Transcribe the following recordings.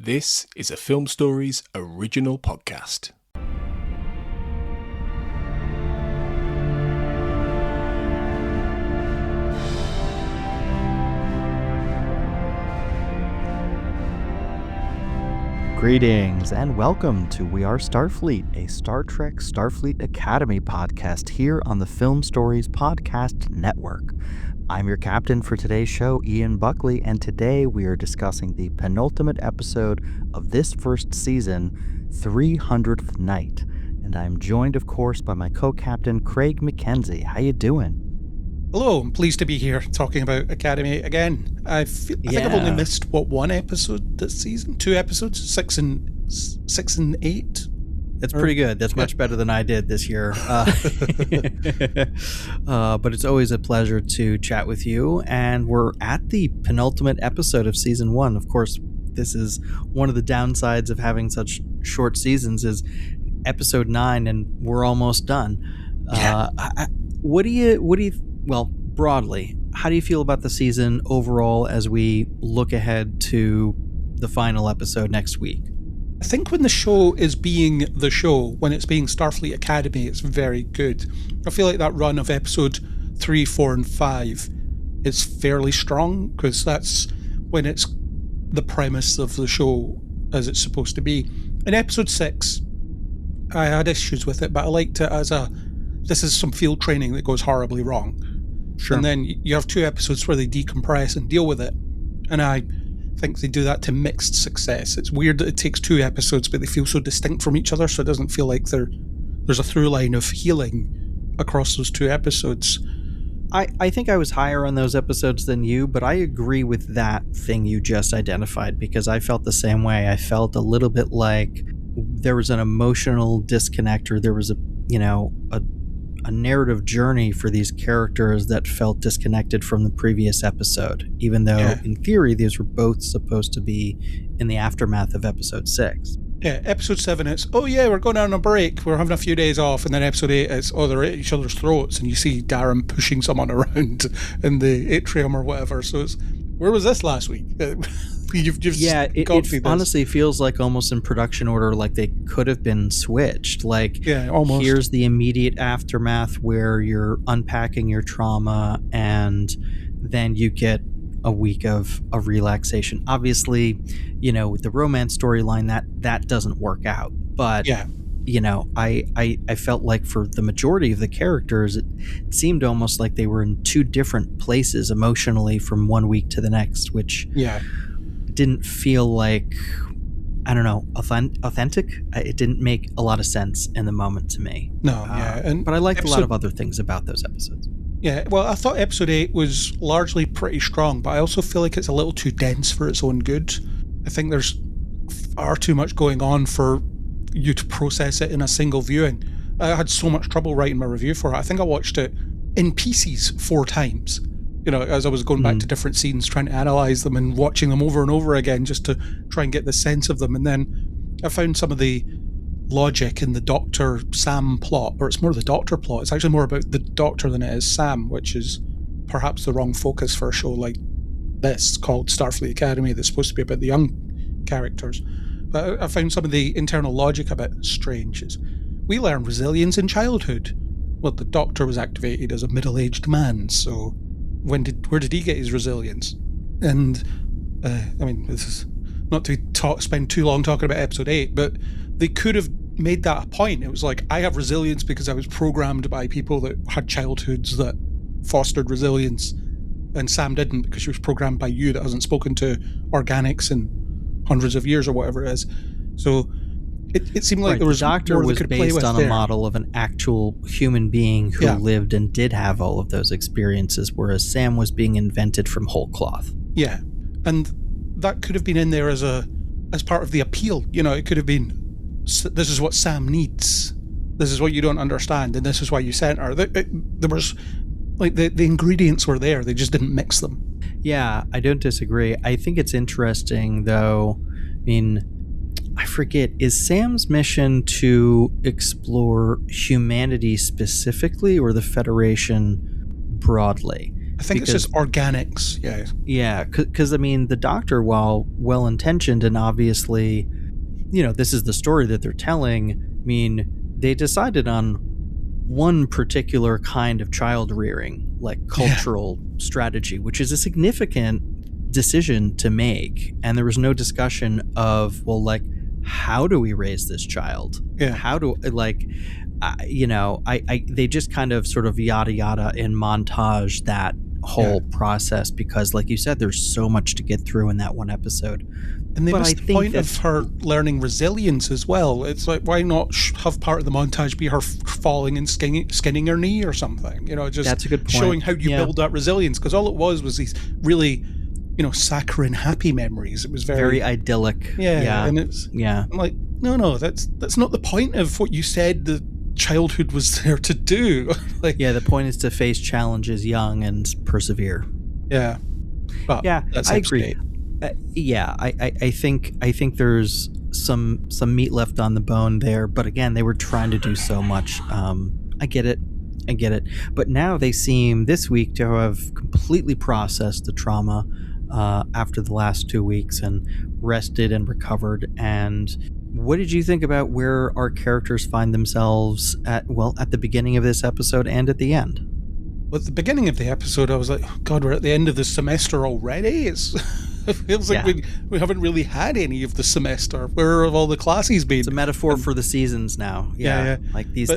This is a Film Stories original podcast. Greetings and welcome to We Are Starfleet, a Star Trek Starfleet Academy podcast here on the Film Stories Podcast Network. I'm your captain for today's show, Ian Buckley, and today we are discussing the penultimate episode of this first season, 300th Night. And I'm joined, of course, by my co-captain, Craig Mckenzie. How you doing? Hello, I'm pleased to be here talking about Academy again. I think I've only missed, one episode this season? 2 episodes? 6 and 8? That's pretty good. That's much better than I did this year. But it's always a pleasure to chat with you. And we're at the penultimate episode of season 1. Of course, this is one of the downsides of having such short seasons is episode 9 and we're almost done. Well, broadly, how do you feel about the season overall as we look ahead to the final episode next week? I think when the show is being the show, when it's being Starfleet Academy, it's very good. I feel like that run of episode 3, 4, and 5 is fairly strong because that's when it's the premise of the show as it's supposed to be. In episode 6, I had issues with it, but I liked it as this is some field training that goes horribly wrong. Sure. And then you have 2 episodes where they decompress and deal with it. And I think they do that to mixed success. It's weird that it takes 2 episodes, but they feel so distinct from each other, so it doesn't feel like there's a through line of healing across those 2 episodes. I think I was higher on those episodes than you, but I agree with that thing you just identified because I felt the same way. I felt a little bit like there was an emotional disconnect, or there was a narrative journey for these characters that felt disconnected from the previous episode, even though in theory these were both supposed to be in the aftermath of episode 6. Yeah, episode 7 it's, we're going on a break, we're having a few days off, and then episode 8 it's, they're at each other's throats, and you see Darren pushing someone around in the atrium or whatever, so it's, where was this last week? It honestly feels like almost in production order, like they could have been switched. Like, almost. Here's the immediate aftermath where you're unpacking your trauma, and then you get a week of relaxation. Obviously, with the romance storyline, that doesn't work out. But I felt like for the majority of the characters, it seemed almost like they were in 2 different places emotionally from one week to the next, which didn't feel like, I don't know, authentic. It didn't make a lot of sense in the moment to me. No, but I liked a lot of other things about those episodes. Yeah, well, I thought episode 8 was largely pretty strong, but I also feel like it's a little too dense for its own good. I think there's far too much going on for you to process it in a single viewing. I had so much trouble writing my review for it. I think I watched it in pieces 4 times, as I was going back to different scenes, trying to analyze them and watching them over and over again just to try and get the sense of them. And then I found some of the logic in the Dr. Sam plot, or it's more the Doctor plot. It's actually more about the Doctor than it is Sam, which is perhaps the wrong focus for a show like this called Starfleet Academy that's supposed to be about the young characters. But I found some of the internal logic a bit strange. We learn resilience in childhood. Well, the Doctor was activated as a middle-aged man, so where did he get his resilience? And this is not to spend too long talking about episode 8, but they could have made that a point. It was like, I have resilience because I was programmed by people that had childhoods that fostered resilience, and Sam didn't because she was programmed by you that hasn't spoken to organics in hundreds of years or whatever it is. So it seemed like there was the Doctor more was they could play based with on there. a model of an actual human being who lived and did have all of those experiences, whereas Sam was being invented from whole cloth. Yeah, and that could have been in there as part of the appeal. It could have been, this is what Sam needs, this is what you don't understand, and this is why you sent her. There was, like, the ingredients were there, they just didn't mix them. Yeah, I don't disagree. I think it's interesting, though. I forget, is Sam's mission to explore humanity specifically or the Federation broadly? I think it's just organics. Yeah. Yeah, because I mean, the Doctor, while well-intentioned and obviously, this is the story that they're telling. I mean, they decided on one particular kind of child rearing, like cultural strategy, which is a significant decision to make. And there was no discussion of, well, like, how do we raise this child? Yeah. How do, like, they just kind of sort of yada yada in montage that whole process, because like you said, there's so much to get through in that one episode. And they missed the point of her learning resilience as well. It's like, why not have part of the montage be her falling and skinning her knee or something? Just that's a good point. Showing how you build that resilience. Because all it was these really, saccharine, happy memories. It was very idyllic. Yeah. And it's, I'm like, no, that's not the point of what you said the childhood was there to do. The point is to face challenges young and persevere. Yeah. But that's I agree. I think there's some meat left on the bone there, but again, they were trying to do so much. I get it, but now they seem this week to have completely processed the trauma after the last 2 weeks and rested and recovered. And what did you think about where our characters find themselves at the beginning of this episode and at the end? Well, at the beginning of the episode, I was like, oh God, we're at the end of the semester already. It feels like we haven't really had any of the semester. Where have all the classes been? It's a metaphor for the seasons now. Yeah. Like these,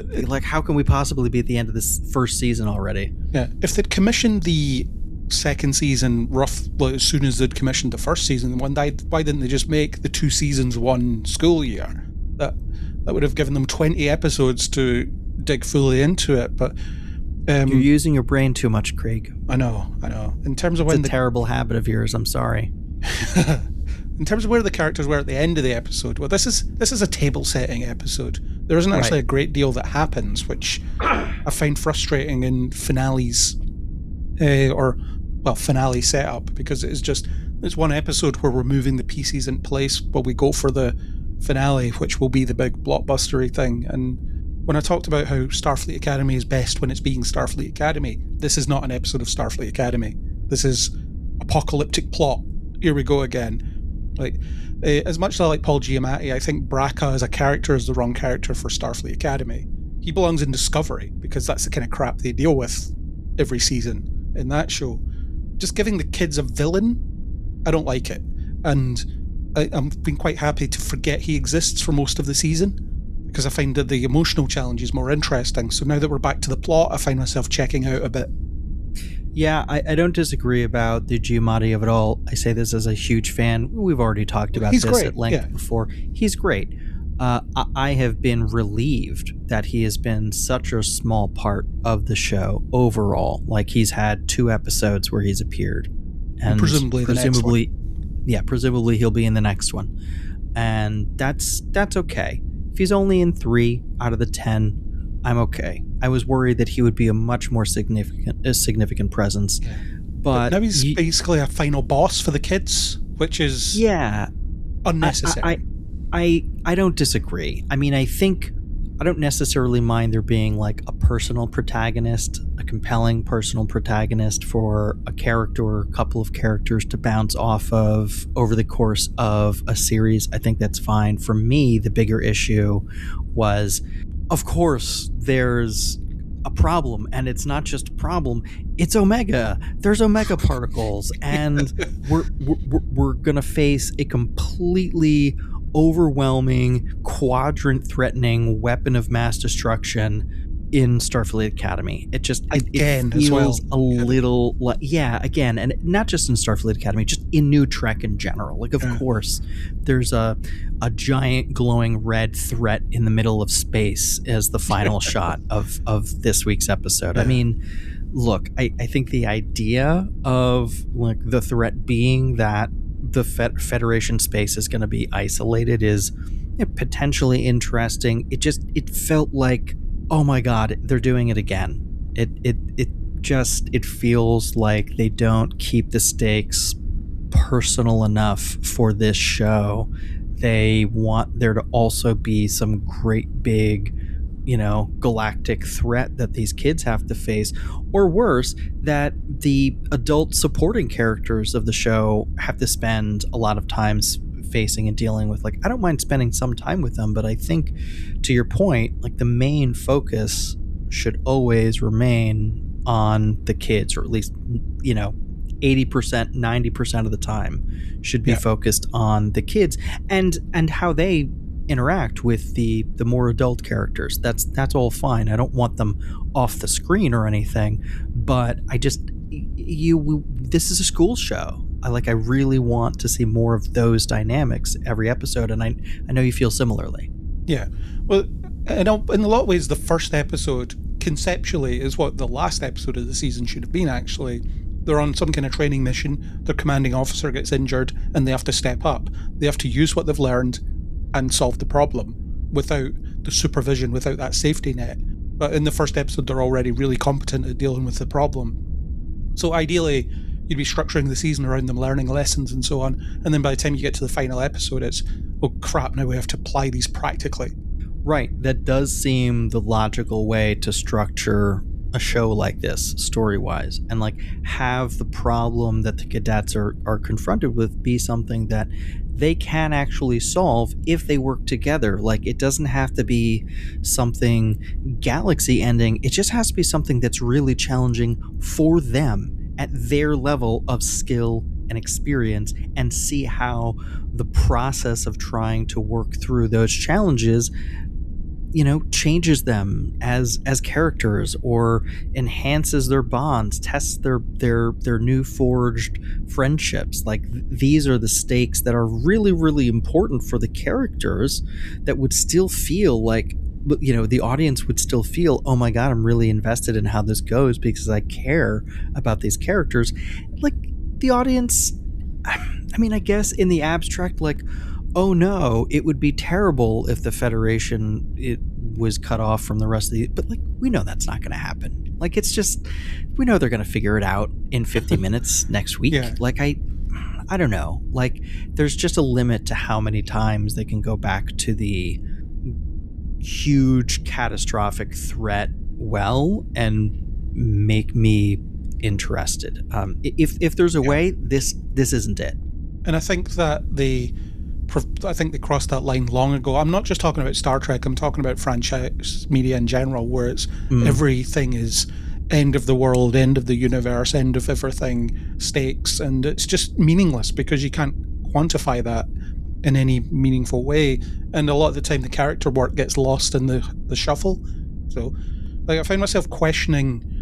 how can we possibly be at the end of this first season already? Yeah. If they'd commissioned the second season as soon as they'd commissioned the first season, why didn't they just make the 2 seasons one school year? That would have given them 20 episodes to dig fully into it. But you're using your brain too much, Craig. I know. In terms of it's a terrible habit of yours. I'm sorry. In terms of where the characters were at the end of the episode, well, this is a table setting episode. There isn't actually a great deal that happens, which I find frustrating in finales, finale setup, because it's one episode where we're moving the pieces in place while we go for the finale, which will be the big blockbustery thing. And when I talked about how Starfleet Academy is best when it's being Starfleet Academy, this is not an episode of Starfleet Academy. This is apocalyptic plot. Here we go again. Like, as much as I like Paul Giamatti, I think Braca as a character is the wrong character for Starfleet Academy. He belongs in Discovery, because that's the kind of crap they deal with every season in that show. Just giving the kids a villain, I don't like it. And I've been quite happy to forget he exists for most of the season, because I find that the emotional challenge is more interesting. So now that we're back to the plot, I find myself checking out a bit. Yeah, I don't disagree about the Giamatti of it all. I say this as a huge fan. We've already talked about this at length before. He's great. I have been relieved that he has been such a small part of the show overall. Like, he's had 2 episodes where he's appeared. And presumably the next one. Yeah, presumably he'll be in the next one. And that's okay. If he's only in 3 out of the 10, I'm okay. I was worried that he would be a much more significant presence. Yeah. But now he's basically a final boss for the kids, which is unnecessary. I don't disagree. I mean, I don't necessarily mind there being like a personal protagonist, a compelling personal protagonist for a character or a couple of characters to bounce off of over the course of a series. I think that's fine. For me, the bigger issue was, of course, there's a problem, and it's not just a problem, it's Omega. There's Omega particles, and we're gonna face a completely overwhelming, quadrant threatening weapon of mass destruction in Starfleet Academy. It just it feels a little like, again, and not just in Starfleet Academy, just in New Trek in general. Like, of course, there's a giant glowing red threat in the middle of space as the final shot of this week's episode. I mean, look, I think the idea of like the threat being that the Federation space is going to be isolated is potentially interesting. It felt like, oh my God, they're doing it again. It feels like they don't keep the stakes personal enough for this show. They want there to also be some great big galactic threat that these kids have to face, or worse, that the adult supporting characters of the show have to spend a lot of times facing and dealing with. Like, I don't mind spending some time with them, but I think, to your point, like, the main focus should always remain on the kids, or at least 80%, 90% of the time should be focused on the kids and how they interact with the more adult characters. That's all fine. I don't want them off the screen or anything, but I just this is a school show. I really want to see more of those dynamics every episode, and I know you feel similarly. Yeah. Well, in a lot of ways, the first episode conceptually is what the last episode of the season should have been, actually. They're on some kind of training mission, their commanding officer gets injured, and they have to step up. They have to use what they've learned and solve the problem without the supervision, without that safety net. But in the first episode, they're already really competent at dealing with the problem. So ideally, you'd be structuring the season around them learning lessons and so on, and then by the time you get to the final episode, it's, oh crap, now we have to apply these practically. Right, that does seem the logical way to structure a show like this, story-wise, and have the problem that the cadets are confronted with be something that they can actually solve if they work together. It doesn't have to be something galaxy ending. It just has to be something that's really challenging for them at their level of skill and experience, and see how the process of trying to work through those challenges changes them as characters, or enhances their bonds, tests their new forged friendships. These are the stakes that are really, really important for the characters, that would still feel the audience would still feel, oh my God, I'm really invested in how this goes because I care about these characters. The audience, I guess in the abstract, oh no, it would be terrible if the Federation was cut off from the rest of the... But we know that's not going to happen. It's just, we know they're going to figure it out in 50 minutes next week. Yeah. I don't know. There's just a limit to how many times they can go back to the huge catastrophic threat and make me interested. If there's a way, this isn't it. And I think that they crossed that line long ago. I'm not just talking about Star Trek, I'm talking about franchise media in general, where it's everything is end of the world, end of the universe, end of everything stakes, and it's just meaningless because you can't quantify that in any meaningful way, and a lot of the time the character work gets lost in the shuffle. So I find myself questioning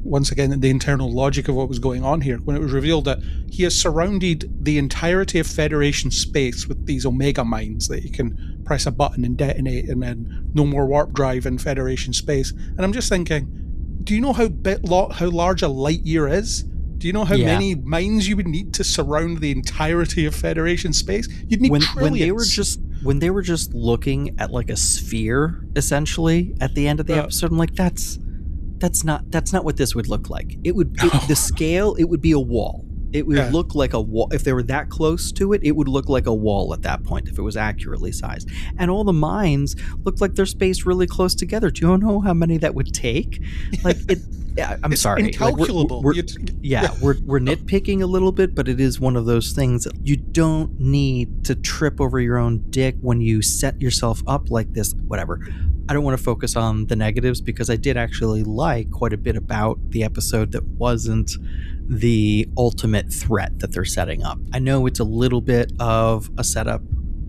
once again the internal logic of what was going on here when it was revealed that he has surrounded the entirety of Federation space with these Omega mines that you can press a button and detonate, and then no more warp drive in Federation space. And I'm just thinking, do you know how large a light year is? Do you know how many mines you would need to surround the entirety of Federation space? You'd need trillions. When they were just looking at a sphere essentially at the end of the episode, I'm like, that's not what this would look like. The scale, it would be a wall. It would look like a wall. If they were that close to it, it would look like a wall at that point if it was accurately sized. And all the mines look like they're spaced really close together. Do you know how many that would take? I'm sorry. Incalculable. We're nitpicking a little bit, but it is one of those things that you don't need to trip over your own dick when you set yourself up like this. Whatever. I don't want to focus on the negatives because I did actually like quite a bit about the episode that wasn't the ultimate threat that they're setting up. I know it's a little bit of a setup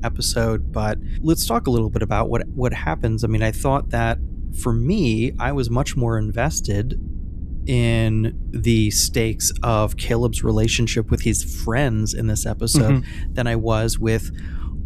episode, but let's talk a little bit about what happens. I thought that for me, I was much more invested in the stakes of Caleb's relationship with his friends in this episode than I was with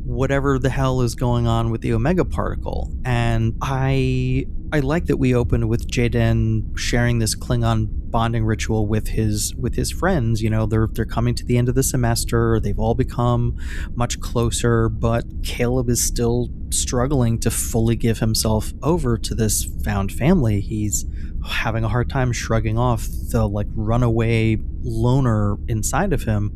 whatever the hell is going on with the Omega particle. And I like that we opened with Jaden sharing this Klingon bonding ritual with his friends. They're coming to the end of the semester. They've all become much closer, but Caleb is still struggling to fully give himself over to this found family he's having a hard time shrugging off the like runaway loner inside of him.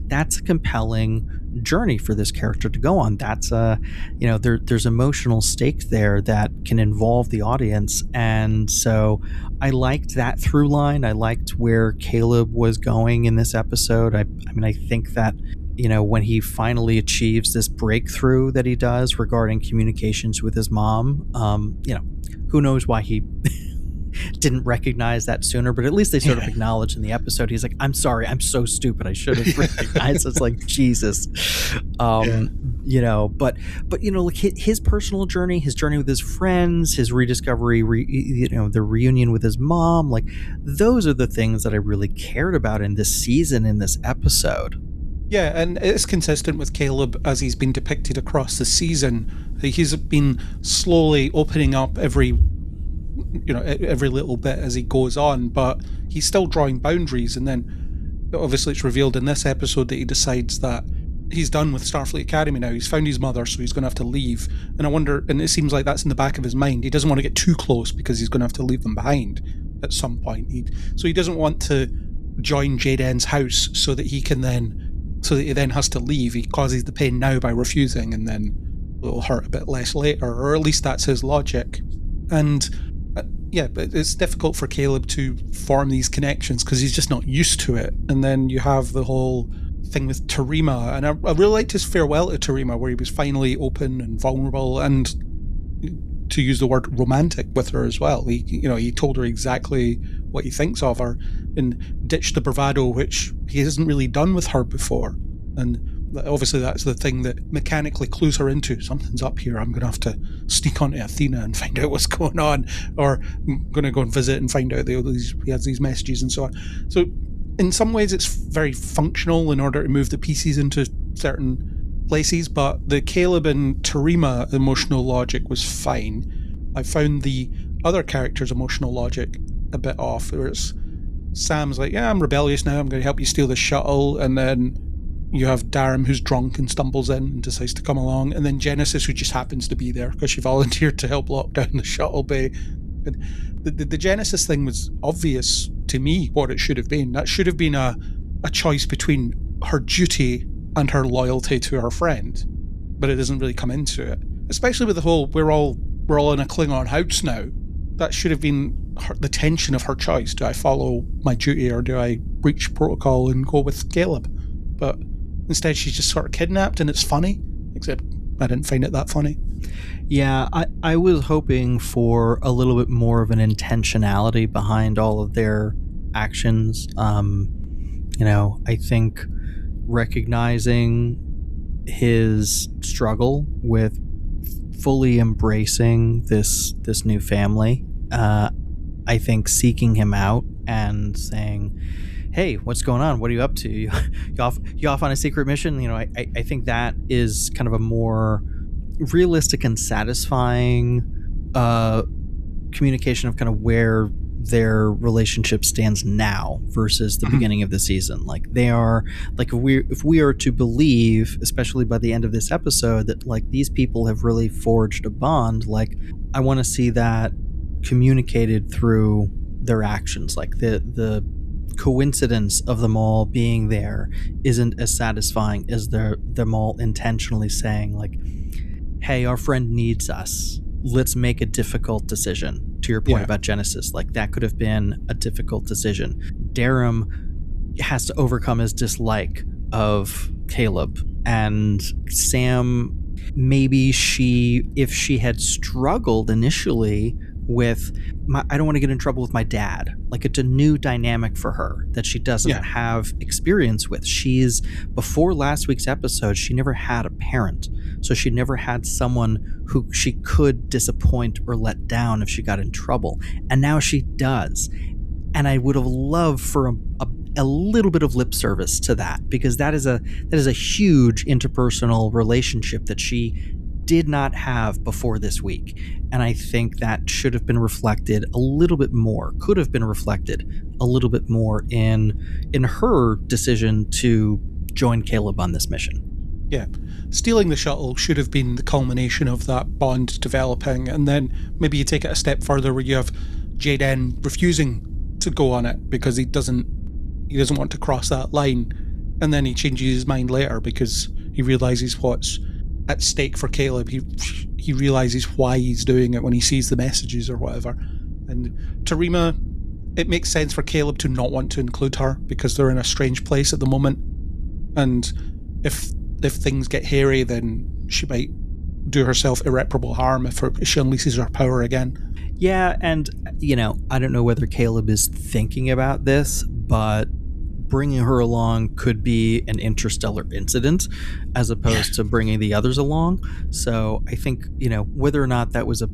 That's a compelling journey for this character to go on. That's there's emotional stake there that can involve the audience. And so I liked that through line. I liked where Caleb was going in this episode. I mean, I think that, when he finally achieves this breakthrough that he does regarding communications with his mom, who knows why he didn't recognize that sooner, but at least they sort of acknowledge in the episode. He's like, I'm sorry, I'm so stupid. I should have recognized. It's like, Jesus. But like his personal journey, his journey with his friends, his rediscovery, the reunion with his mom, like those are the things that I really cared about in this season, in this episode. Yeah, and it's consistent with Caleb as he's been depicted across the season. He's been slowly opening up every little bit as he goes on, but he's still drawing boundaries. And then obviously it's revealed in this episode that he decides that he's done with Starfleet Academy now. He's found his mother, so he's going to have to leave. And I wonder, and it seems like that's in the back of his mind. He doesn't want to get too close because he's going to have to leave them behind at some point. So he doesn't want to join Jaden's house so that he then has to leave. He causes the pain now by refusing, and then it'll hurt a bit less later, or at least that's his logic. And but it's difficult for Caleb to form these connections because he's just not used to it. And then you have the whole thing with Terima, and I really liked his farewell to Terima, where he was finally open and vulnerable, and to use the word romantic with her as well. He told her exactly what he thinks of her and ditched the bravado, which he hasn't really done with her before. And obviously that's the thing that mechanically clues her into something's up here. I'm going to have to sneak onto Athena and find out what's going on, or I'm going to go and visit and find out he has these messages and so on. So in some ways it's very functional in order to move the pieces into certain places, but the Caleb and Terima emotional logic was fine. I found the other characters' emotional logic a bit off. Whereas Sam's like, yeah, I'm rebellious now, I'm going to help you steal the shuttle, and then you have Darum, who's drunk and stumbles in and decides to come along, and then Genesis, who just happens to be there because she volunteered to help lock down the shuttle bay. But the Genesis thing was obvious to me what it should have been. That should have been a choice between her duty and her loyalty to her friend, but it doesn't really come into it. Especially with the whole we're all in a Klingon house now. That should have been the tension of her choice. Do I follow my duty, or do I breach protocol and go with Caleb? But instead she's just sort of kidnapped, and it's funny, except I didn't find it that funny. Yeah, I was hoping for a little bit more of an intentionality behind all of their actions. I think recognizing his struggle with fully embracing this new family, I think seeking him out and saying, hey, what's going on? What are you up to? You off on a secret mission? I think that is kind of a more realistic and satisfying communication of kind of where their relationship stands now versus the beginning of the season. Like they are, like if we are to believe, especially by the end of this episode, that like these people have really forged a bond, like I want to see that communicated through their actions. Like the coincidence of them all being there isn't as satisfying as them all intentionally saying like, hey, our friend needs us, let's make a difficult decision. To your point about Genesis, like that could have been a difficult decision. Darum has to overcome his dislike of Caleb, and Sam, maybe if she had struggled initially with I don't want to get in trouble with my dad. Like it's a new dynamic for her that she doesn't have experience with. Before last week's episode, she never had a parent. So she never had someone who she could disappoint or let down if she got in trouble. And now she does. And I would have loved for a little bit of lip service to that, because that is a huge interpersonal relationship that she did not have before this week. And I think that should have been reflected a little bit more, could have been reflected a little bit more in her decision to join Caleb on this mission. Yeah. Stealing the shuttle should have been the culmination of that bond developing, and then maybe you take it a step further where you have Jaden refusing to go on it because he doesn't want to cross that line, and then he changes his mind later because he realizes what's at stake for Caleb. He realizes why he's doing it when he sees the messages or whatever. And Tarima, it makes sense for Caleb to not want to include her because they're in a strange place at the moment, and if things get hairy, then she might do herself irreparable harm if she unleashes her power again. Yeah, and, I don't know whether Caleb is thinking about this, but bringing her along could be an interstellar incident as opposed to bringing the others along. So I think, whether or not that was a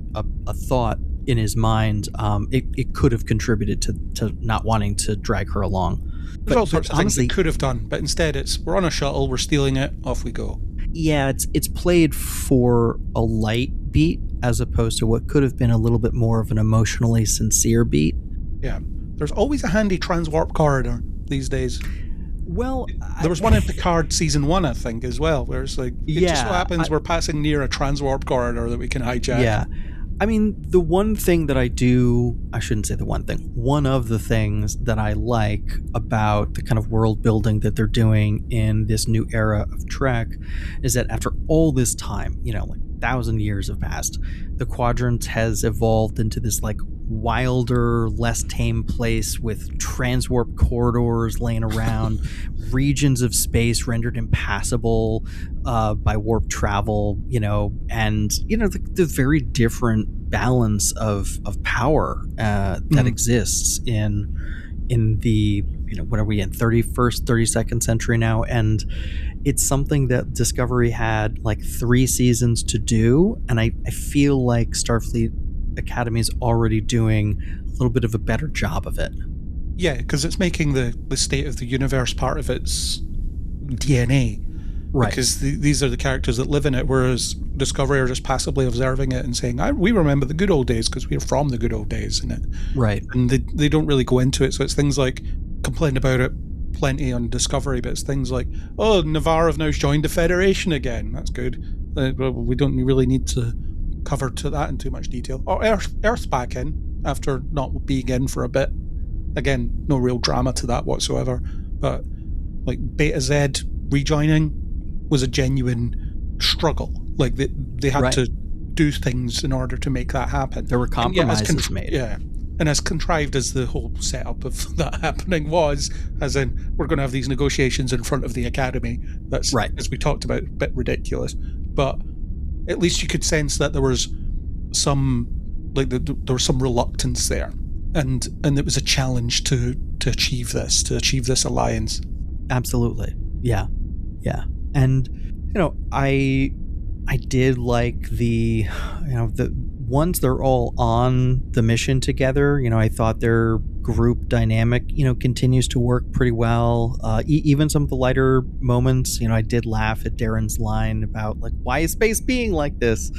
thought in his mind, it could have contributed to not wanting to drag her along. There's all sorts of things it could have done, but instead we're on a shuttle, we're stealing it, off we go. Yeah, it's played for a light beat as opposed to what could have been a little bit more of an emotionally sincere beat. Yeah, there's always a handy transwarp corridor these days. Well, there was one in Picard season 1, I think, as well, where it's like, it just so happens we're passing near a transwarp corridor that we can hijack. Yeah. I mean, the one thing that I shouldn't say the one thing. One of the things that I like about the kind of world building that they're doing in this new era of Trek is that after all this time, like 1,000 years have passed, the Quadrant has evolved into this like wilder, less tame place with transwarp corridors laying around, regions of space rendered impassable by warp travel, and the very different balance of power that exists in the what are we in 32nd century now, and it's something that Discovery had like 3 seasons to do, and I feel like Starfleet Academy is already doing a little bit of a better job of it. Yeah, because it's making the state of the universe part of its DNA. Right. Because these are the characters that live in it, whereas Discovery are just passively observing it and saying, we remember the good old days because we're from the good old days in it. Right. And they don't really go into it. So it's things like, complain about it plenty on Discovery, but it's things like, Navarre have now joined the Federation again. That's good. We don't really need to cover to that in too much detail. Or Earth's back in after not being in for a bit. Again, no real drama to that whatsoever. But like Beta Z rejoining was a genuine struggle. Like they had to do things in order to make that happen. There were compromises made. Yeah. And as contrived as the whole setup of that happening was, as in, we're going to have these negotiations in front of the Academy. That's, as we talked about, a bit ridiculous. But at least you could sense that there was some, there was some reluctance there. And it was a challenge to achieve this alliance. Absolutely. Yeah. Yeah. And, I did like the once they're all on the mission together, I thought their group dynamic, continues to work pretty well. Even some of the lighter moments, I did laugh at Darren's line about like, why is space being like this?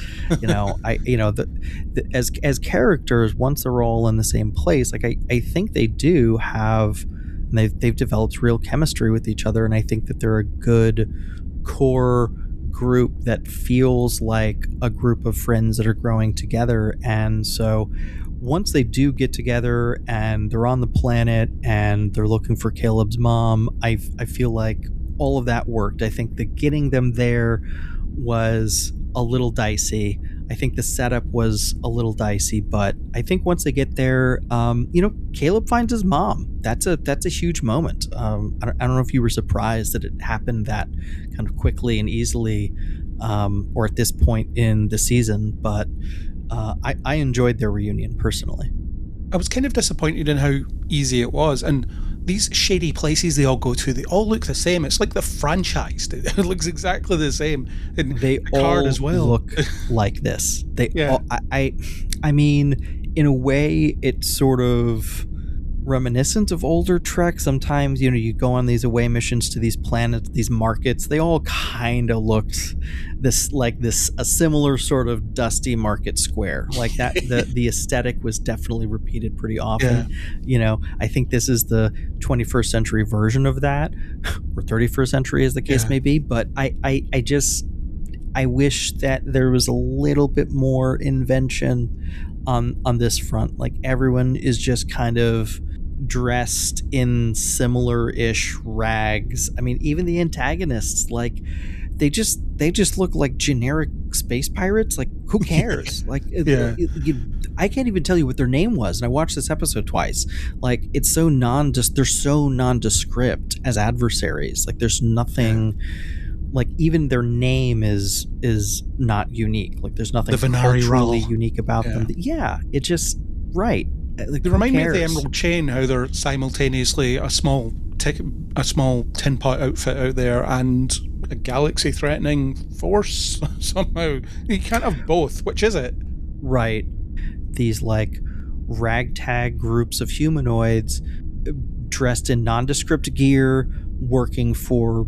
As characters, once they're all in the same place, like I think they do have, and they've developed real chemistry with each other. And I think that they're a good core group that feels like a group of friends that are growing together. And so once they do get together and they're on the planet and they're looking for Caleb's mom, I feel like all of that worked. I think that getting them there was a little dicey. I think the setup was a little dicey, but I think once they get there, Caleb finds his mom. That's a huge moment. I don't know if you were surprised that it happened that kind of quickly and easily, or at this point in the season, but I enjoyed their reunion personally. I was kind of disappointed in how easy it was, and these shady places they all go to, they all look the same. It's like the franchise. It looks exactly the same. And they all as well look like this. They all, I mean, in a way, it's sort of reminiscent of older Trek. Sometimes, you go on these away missions to these planets, these markets. They all kind of looked a similar sort of dusty market square like that. The aesthetic was definitely repeated pretty often. Yeah. I think this is the 21st century version of that, or 31st century as the case may be. But I wish that there was a little bit more invention. on this front. Like, everyone is just kind of dressed in similar-ish rags. I mean, even the antagonists, like, they just look like generic space pirates. Like, who cares? Like, I can't even tell you what their name was, and I watched this episode twice. Like, it's so they're so nondescript as adversaries. Like, there's nothing. Like, even their name is not unique. Like, there's nothing culturally unique about them. Yeah, it just right. Like, they remind me of the Emerald Chain, how they're simultaneously a small tin pot outfit out there and a galaxy-threatening force somehow. You can't have both. Which is it? Right. These, like, ragtag groups of humanoids dressed in nondescript gear, working for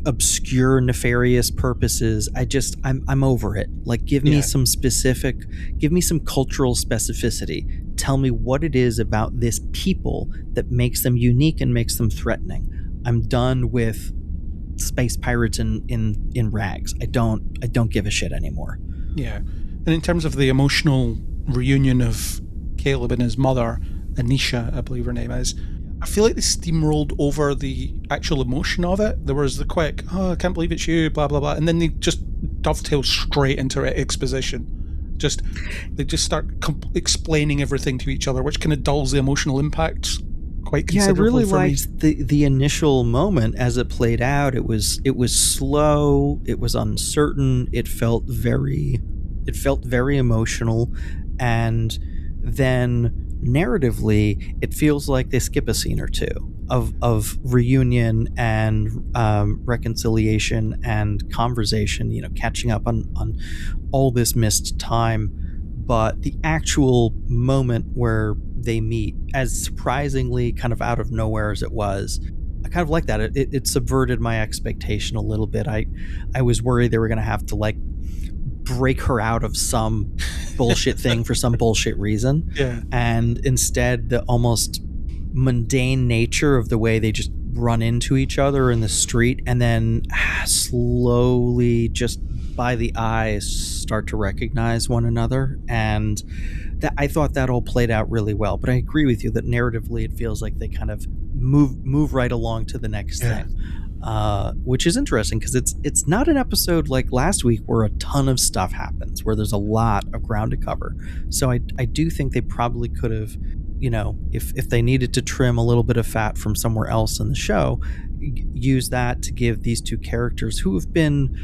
obscure, nefarious purposes. I'm over it. Like, give me some cultural specificity. Tell me what it is about this people that makes them unique and makes them threatening. I'm done with space pirates in rags. I don't give a shit anymore. Yeah. And in terms of the emotional reunion of Caleb and his mother, Anisha, I believe her name is, I feel like they steamrolled over the actual emotion of it. There was the quick, I can't believe it's you, blah, blah, blah. And then they just dovetail straight into exposition. They just start explaining everything to each other, which kind of dulls the emotional impact quite considerably. Yeah, I really liked the initial moment as it played out. It was slow. It was uncertain. It felt very emotional. And then narratively, it feels like they skip a scene or two of reunion and reconciliation and conversation, catching up on all this missed time. But the actual moment where they meet, as surprisingly kind of out of nowhere as it was, I kind of like that. It subverted my expectation a little bit. I was worried they were going to have to, like, break her out of some bullshit thing for some bullshit reason. Yeah. And instead, the almost mundane nature of the way they just run into each other in the street and then slowly, just by the eyes, start to recognize one another. And that, I thought that all played out really well. But I agree with you that narratively it feels like they kind of move right along to the next thing. Which is interesting because it's not an episode like last week where a ton of stuff happens, where there's a lot of ground to cover. So I do think they probably could have, if they needed to trim a little bit of fat from somewhere else in the show, use that to give these two characters who have been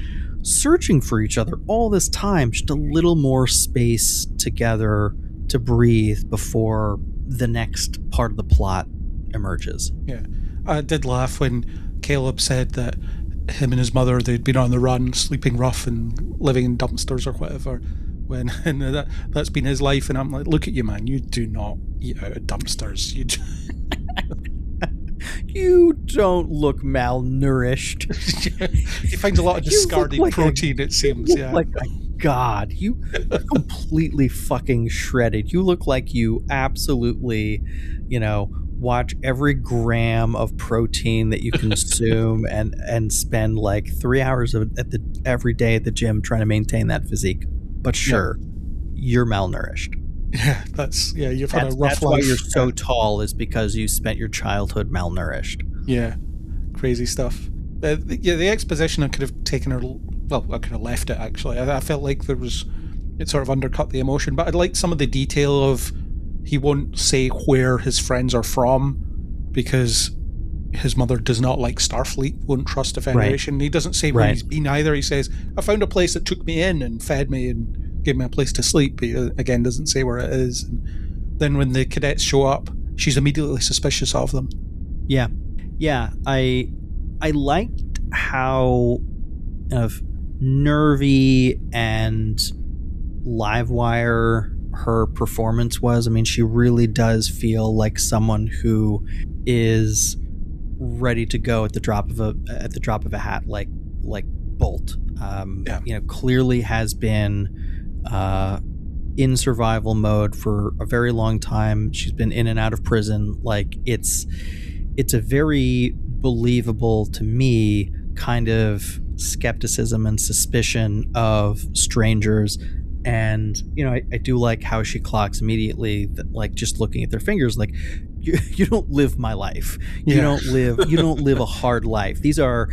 searching for each other all this time just a little more space together to breathe before the next part of the plot emerges. Yeah, I did laugh when Caleb said that him and his mother, they'd been on the run, sleeping rough and living in dumpsters or whatever, and that's been his life. And I'm like, look at you, man, you do not eat out of dumpsters. You don't look malnourished. He finds a lot of discarded protein, it seems. You look like a god. You're completely fucking shredded. You look like you absolutely, watch every gram of protein that you consume and spend like 3 hours every day at the gym trying to maintain that physique. But sure, you're malnourished. Yeah, you've had a rough life. That's why you're so tall, is because you spent your childhood malnourished. Yeah, crazy stuff. The exposition, I could have taken I could have left it, actually. I felt like it sort of undercut the emotion, but I liked some of the detail of, he won't say where his friends are from because his mother does not like Starfleet, won't trust a Federation. Right. He doesn't say where he's been either. He says, I found a place that took me in and fed me and gave me a place to sleep. He, again, doesn't say where it is. And then when the cadets show up, she's immediately suspicious of them. Yeah. I liked how kind of nervy and live wire her performance was. I mean, she really does feel like someone who is ready to go at the drop of a hat, like Bolt. Clearly has been in survival mode for a very long time. She's been in and out of prison. Like, it's a very believable, to me, kind of skepticism and suspicion of strangers And, I do like how she clocks immediately that, like, just looking at their fingers, like, you don't live my life. You don't live a hard life. These are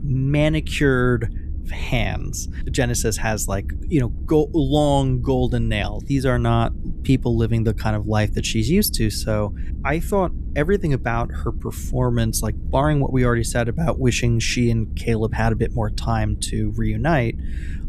manicured hands. Genesis has, like, long golden nails. These are not people living the kind of life that she's used to. So I thought everything about her performance, like, barring what we already said about wishing she and Caleb had a bit more time to reunite,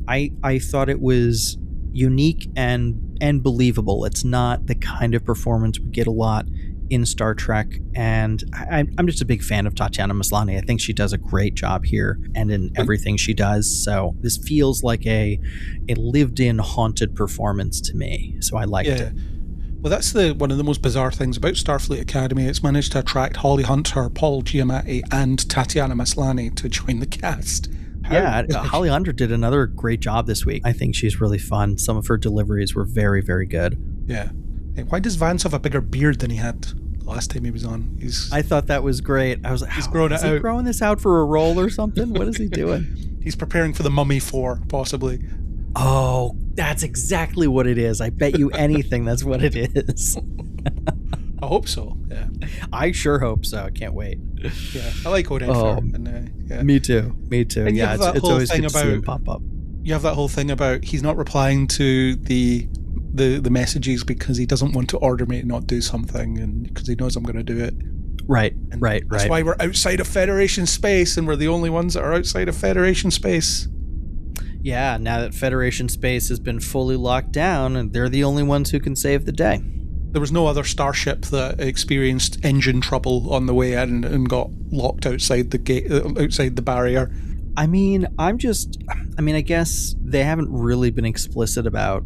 I thought it was unique and believable. It's not the kind of performance we get a lot in Star Trek, and I'm just a big fan of Tatiana Maslany. I think she does a great job here and in everything she does. So this feels like a lived-in haunted performance to me. So I liked it. Well, that's one of the most bizarre things about Starfleet Academy. It's managed to attract Holly Hunter, Paul Giamatti, and Tatiana Maslany to join the cast. Holly Hunter did another great job this week. I think she's really fun. Some of her deliveries were very, very good. Yeah. Hey, why does Vance have a bigger beard than he had the last time he was on? I thought that was great. I was like, is he growing this out for a role or something? What is he doing? He's preparing for the Mummy 4, possibly. Oh, that's exactly what it is. I bet you anything that's what it is. I hope so, yeah. I sure hope so. I can't wait. Yeah, I like Odin Fair. Yeah. Me too. And yeah, it's always good to see him pop up. You have that whole thing about he's not replying to the messages because he doesn't want to order me to not do something, and because he knows I'm going to do it. Right. That's why we're outside of Federation space, and we're the only ones that are outside of Federation space. Yeah, now that Federation space has been fully locked down, and they're the only ones who can save the day. There was no other starship that experienced engine trouble on the way in and got locked outside the gate, outside the barrier. I guess they haven't really been explicit about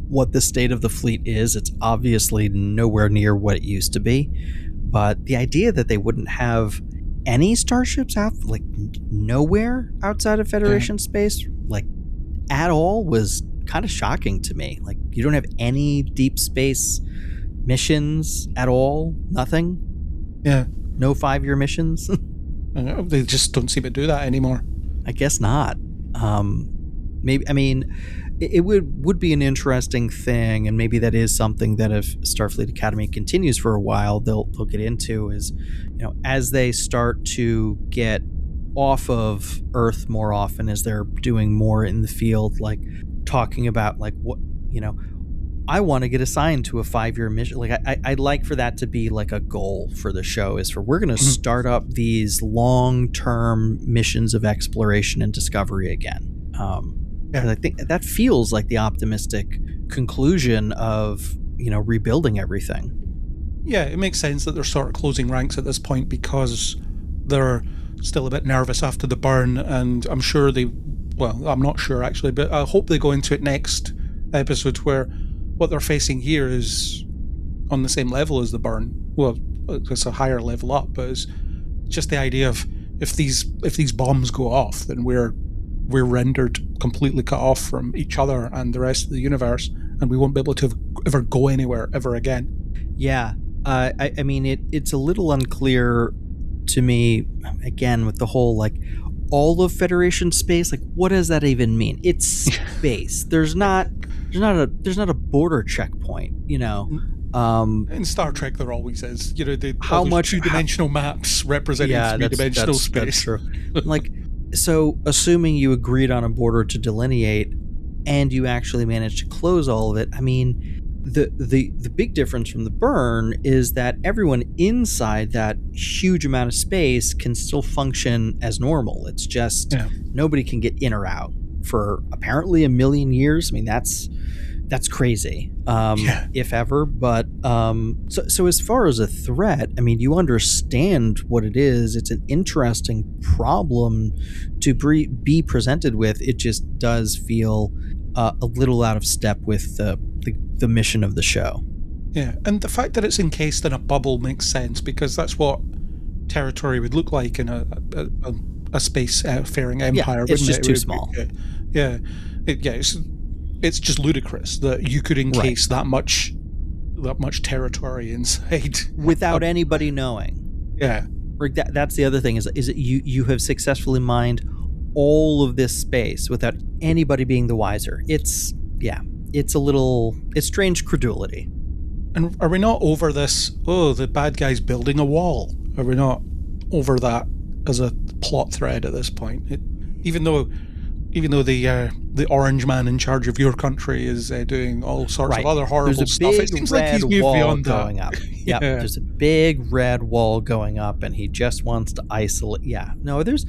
what the state of the fleet is. It's obviously nowhere near what it used to be. But the idea that they wouldn't have any starships out, like, nowhere outside of Federation space, like, at all, was kind of shocking to me. Like, you don't have any deep space missions at all? Nothing? Yeah. No 5-year missions? They just don't seem to do that anymore. I guess not. It would be an interesting thing, and maybe that is something that if Starfleet Academy continues for a while, they'll get into is, as they start to get off of Earth more often, as they're doing more in the field, like talking about, like, what, I want to get assigned to a 5-year mission. Like, I'd like for that to be like a goal for the show, is for we're going to start up these long-term missions of exploration and discovery again. And I think that feels like the optimistic conclusion of, rebuilding everything. Yeah, it makes sense that they're sort of closing ranks at this point because they're still a bit nervous after the burn, and I'm sure I'm not sure actually, but I hope they go into it next episode where what they're facing here is on the same level as the burn. Well, it's a higher level up, but it's just the idea of if these bombs go off, then we're rendered completely cut off from each other and the rest of the universe, and we won't be able to ever go anywhere ever again. Yeah, it's a little unclear to me, again, with the whole, like, all of Federation space. Like, what does that even mean? It's space. There's not a border checkpoint, In Star Trek, there always is. How much two-dimensional maps representing three-dimensional space. That's true. Like, so assuming you agreed on a border to delineate, and you actually managed to close all of it, the big difference from the burn is that everyone inside that huge amount of space can still function as normal. It's just nobody can get in or out for apparently 1 million years. That's crazy, if ever. But so as far as a threat, you understand what it is. It's an interesting problem to be presented with. It just does feel a little out of step with the mission of the show. Yeah, and the fact that it's encased in a bubble makes sense, because that's what territory would look like in a space-faring empire. It's just too small. It's just ludicrous that you could encase that much territory inside without anybody knowing. Yeah, that's the other thing is that you have successfully mined all of this space without anybody being the wiser. It's it's strange credulity. And are we not over this, the bad guy's building a wall? Are we not over that as a plot thread at this point? Even though the orange man in charge of your country is doing all sorts of other horrible stuff, it seems like he's moved beyond going that. Up. Yep, there's a big red wall going up, and he just wants to isolate. Yeah, no, there's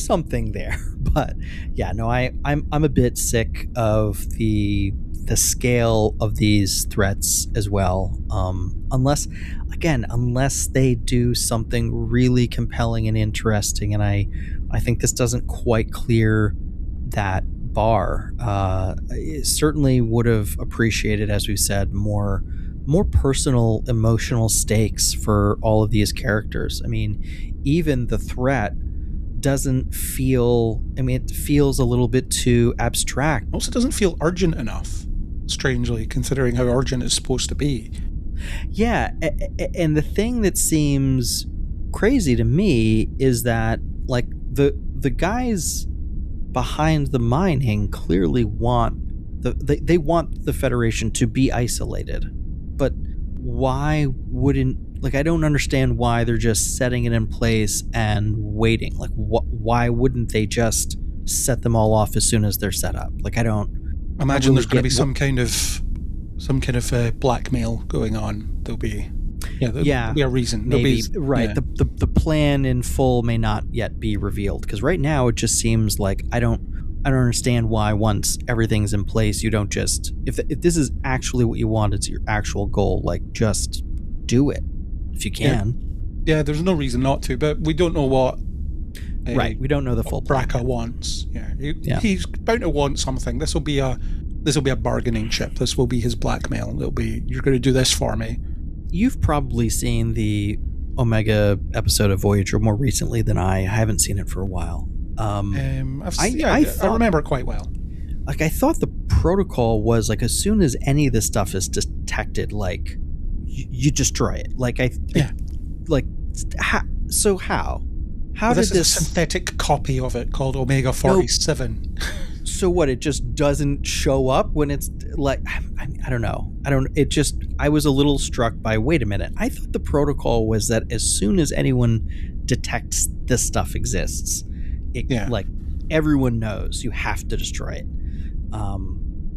something there, but yeah, no, I'm a bit sick of the scale of these threats as well. Unless they do something really compelling and interesting, and I think this doesn't quite clear that bar. It certainly would have appreciated, as we said, more personal, emotional stakes for all of these characters. I mean, even the threat doesn't feel, it feels a little bit too abstract. Also doesn't feel urgent enough, strangely, considering how urgent it's supposed to be. Yeah, and the thing that seems crazy to me is that, like, the guys behind the mining clearly want they want the Federation to be isolated, but why wouldn't, like, I don't understand why they're just setting it in place and waiting. Like, why wouldn't they just set them all off as soon as they're set up? Like, I don't imagine there's going to be some kind of blackmail going on. There'll be a reason. Maybe right. Yeah. The plan in full may not yet be revealed, because right now it just seems like I don't understand why, once everything's in place, you don't just, if this is actually what you want, it's your actual goal, like, just do it if you can. Yeah, there's no reason not to, but we don't know what. We don't know the full plan. Braca wants. He's bound to want something. This will be a bargaining chip. This will be his blackmail. It'll be, you're going to do this for me. You've probably seen the Omega episode of Voyager more recently than I haven't seen it for a while. I remember it quite well. Like, I thought the protocol was, like, as soon as any of this stuff is detected, like, you destroy it. Like, how this did is a synthetic copy of it called Omega 47. So what? It just doesn't show up when it's, like, I don't know. I was a little struck by, wait a minute, I thought the protocol was that as soon as anyone detects this stuff exists, like, everyone knows you have to destroy it.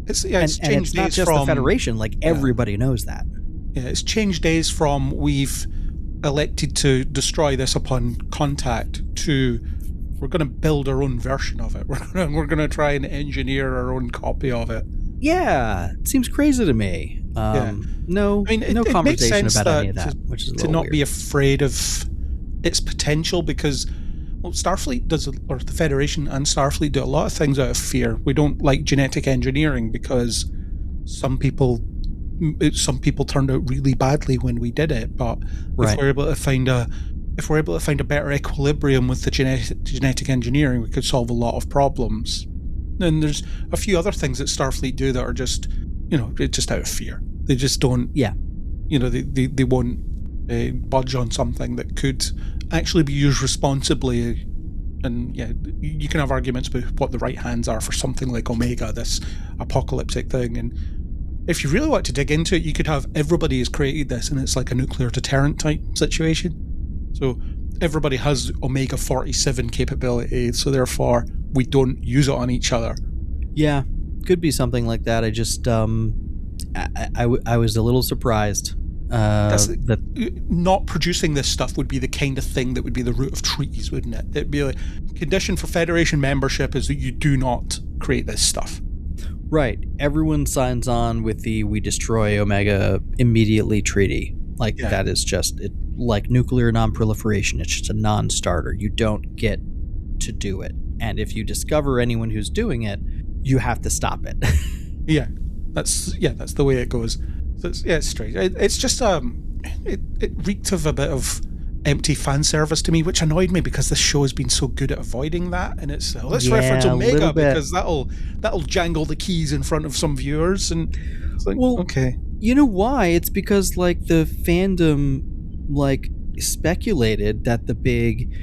It's changed, and it's not just the Federation, like, everybody knows that. Yeah, it's changed days from we've elected to destroy this upon contact to we're going to build our own version of it. We're going to try and engineer our own copy of it. Yeah, it seems crazy to me. No conversation about any of that, which is a to not weird. Be afraid of its potential, because Starfleet does, or the Federation and Starfleet do a lot of things out of fear. We don't like genetic engineering because some people turned out really badly when we did it. But if we're able to find a better equilibrium with the genetic engineering, we could solve a lot of problems. And there's a few other things that Starfleet do that are just, just out of fear. They just don't. Yeah. They won't budge on something that could actually be used responsibly. And you can have arguments about what the right hands are for something like Omega, this apocalyptic thing. And if you really want to dig into it, you could have everybody has created this, and it's like a nuclear deterrent type situation. So everybody has Omega 47 capability, so therefore we don't use it on each other. Yeah, could be something like that. I just I was a little surprised that not producing this stuff would be the kind of thing that would be the root of treaties, wouldn't it? It'd be like, condition for Federation membership is that you do not create this stuff. Right. Everyone signs on with the "we destroy Omega immediately" treaty. Like, that is just it, like nuclear non-proliferation. It's just a non-starter. You don't get to do it. And if you discover anyone who's doing it, you have to stop it. That's the way it goes. So it's strange. It's just it reeked of a bit of empty fan service to me, which annoyed me because this show has been so good at avoiding that. And it's let's reference Omega because that'll jangle the keys in front of some viewers. And it's like, okay, you know why? It's because, like, the fandom, like, speculated that the big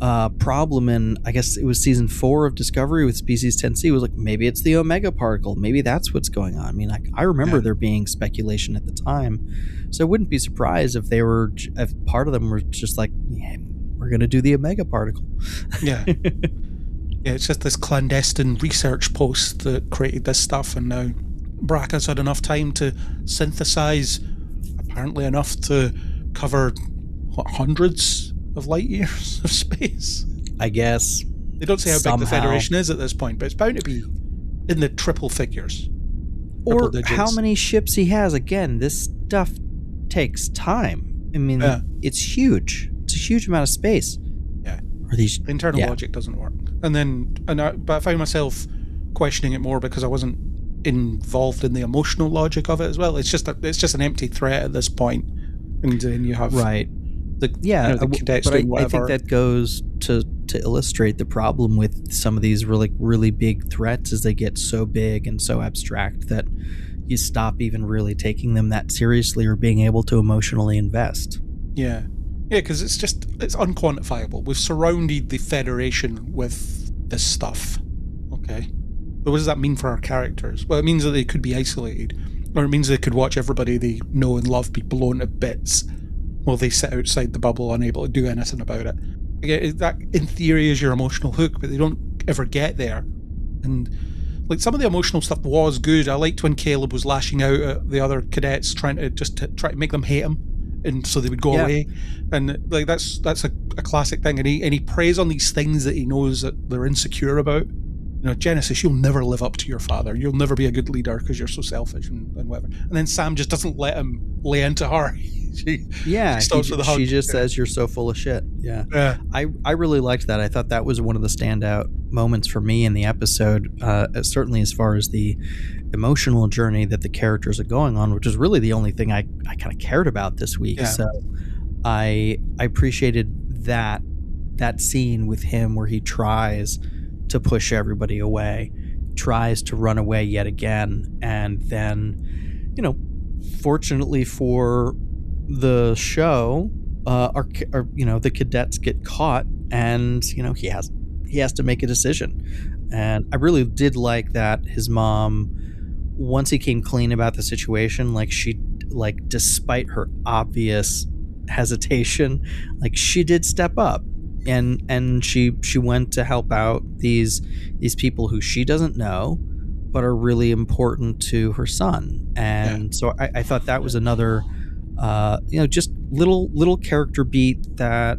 problem in, I guess it was season 4 of Discovery with Species 10C, was like, maybe it's the Omega particle. Maybe that's what's going on. I mean, I remember there being speculation at the time. So I wouldn't be surprised if if part of them were just like, yeah, we're going to do the Omega particle. Yeah. Yeah, it's just this clandestine research post that created this stuff, and now Bracca's had enough time to synthesize, apparently enough to cover, hundreds of light years of space. I guess. They don't say how big the Federation is at this point, but it's bound to be in the triple figures. Or how many ships he has. Again, this stuff takes time. I mean, it's huge. It's a huge amount of space. Yeah. These internal logic doesn't work. But I found myself questioning it more because I wasn't involved in the emotional logic of it as well. It's just an empty threat at this point, and then you have the cadets doing whatever. I think that goes to illustrate the problem with some of these really big threats, is they get so big and so abstract that you stop even really taking them that seriously or being able to emotionally invest. Yeah, because it's unquantifiable. We've surrounded the Federation with this stuff. Okay, but what does that mean for our characters? Well, it means that they could be isolated, or it means they could watch everybody they know and love be blown to bits while they sit outside the bubble, unable to do anything about it. Again, that in theory is your emotional hook, but they don't ever get there. And like, some of the emotional stuff was good. I liked when Caleb was lashing out at the other cadets, trying to make them hate him, and so they would go away. And like, that's a classic thing. And he preys on these things that he knows that they're insecure about. You know, Genesis, you'll never live up to your father. You'll never be a good leader because you're so selfish and whatever. And then Sam just doesn't let him lay into her. She starts with a hug. She just says, "You're so full of shit." Yeah. I really liked that. I thought that was one of the standout moments for me in the episode, certainly as far as the emotional journey that the characters are going on, which is really the only thing I kind of cared about this week. Yeah. So I appreciated that scene with him where he tries to push everybody away, tries to run away yet again, and then, fortunately for the show, the cadets get caught, and he has to make a decision. And I really did like that his mom, once he came clean about the situation, despite her obvious hesitation, she did step up. And she went to help out these people who she doesn't know, but are really important to her son. And so I thought that was another, just little character beat that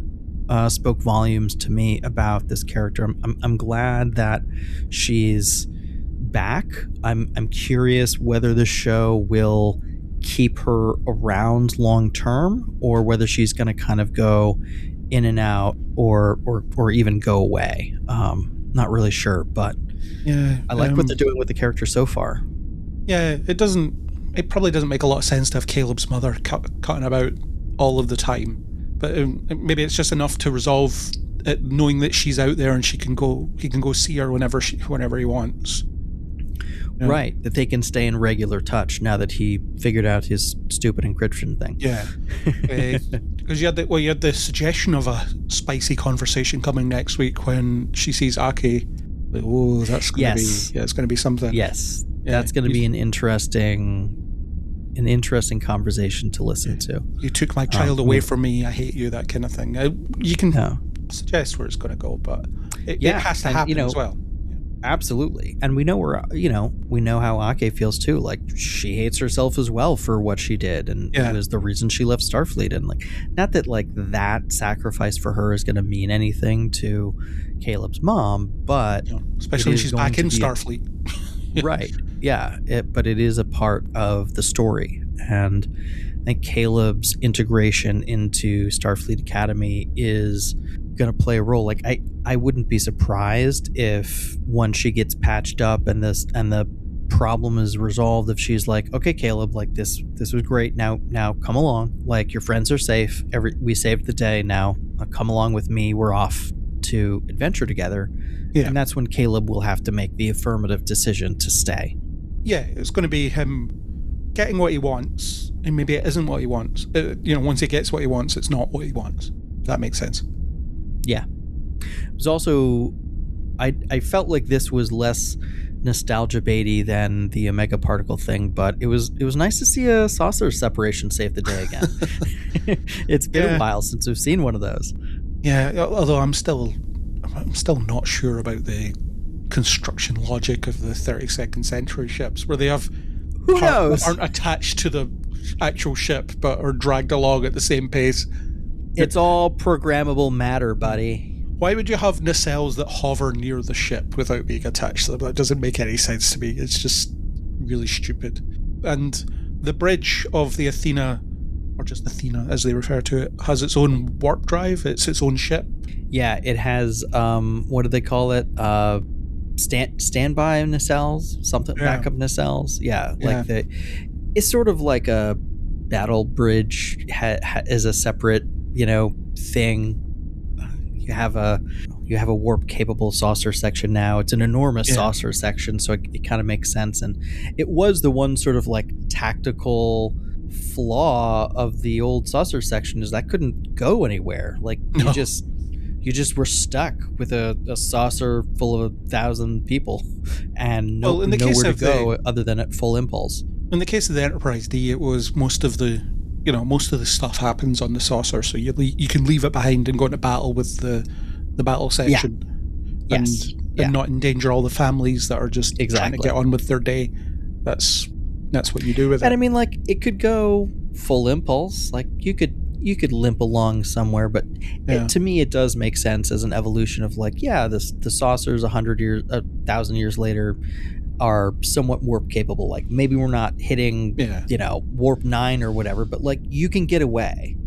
spoke volumes to me about this character. I'm glad that she's back. I'm curious whether the show will keep her around long term, or whether she's going to kind of go in and out, or even go away. Not really sure, but I like what they're doing with the character so far. Yeah, it probably doesn't make a lot of sense to have Caleb's mother cutting about all of the time, but maybe it's just enough to resolve it, knowing that she's out there and he can go see her whenever he wants. Right, that they can stay in regular touch now that he figured out his stupid encryption thing. Yeah, because you had the suggestion of a spicy conversation coming next week when she sees Ake. Oh, that's going to be it's going to be something. Yes, that's going to be an interesting conversation to listen to. You took my child away from me. I hate you. That kind of thing. You can suggest where it's going to go, but it has to happen as well. Absolutely. And we know we know how Ake feels too. Like, she hates herself as well for what she did, and it was the reason she left Starfleet. And not that that sacrifice for her is going to mean anything to Caleb's mom, but especially when she's back in Starfleet. Right. Yeah. But it is a part of the story, and I think Caleb's integration into Starfleet Academy is going to play a role. I wouldn't be surprised if once she gets patched up and the problem is resolved, if she's like, okay, Caleb, this was great, now come along, your friends are safe, we saved the day, now come along with me, we're off to adventure together. And that's when Caleb will have to make the affirmative decision to stay. It's going to be him getting what he wants, and maybe it isn't what he wants. Once he gets what he wants, it's not what he wants. If that makes sense. Yeah. It was also, I felt like this was less nostalgia baity than the Omega particle thing, but it was nice to see a saucer separation save the day again. It's been a while since we've seen one of those. Yeah, although I'm still not sure about the construction logic of the 32nd century ships, where they have who knows aren't attached to the actual ship but are dragged along at the same pace. It's all programmable matter, buddy. Why would you have nacelles that hover near the ship without being attached to them? That doesn't make any sense to me. It's just really stupid. And the bridge of the Athena, or just Athena as they refer to it, has its own warp drive. It's its own ship. Yeah, it has, what do they call it? Standby nacelles? Something, backup nacelles? Yeah, it's sort of like a battle bridge is a separate, thing. You have a warp capable saucer section now. It's an enormous saucer section, so it kind of makes sense. And it was the one sort of like tactical flaw of the old saucer section is that couldn't go anywhere. Like you just were stuck with a saucer full of 1,000 people and nowhere to go other than at full impulse. In the case of the Enterprise D, it was most of the stuff happens on the saucer, so you can leave it behind and go into battle with the battle section, and not endanger all the families that are just trying to get on with their day. That's what you do with it. And I mean, like, it could go full impulse. Like you could limp along somewhere, but to me, it does make sense as an evolution of like, the saucers 1,000 years later are somewhat warp capable. Like maybe we're not hitting, warp 9 or whatever, but like you can get away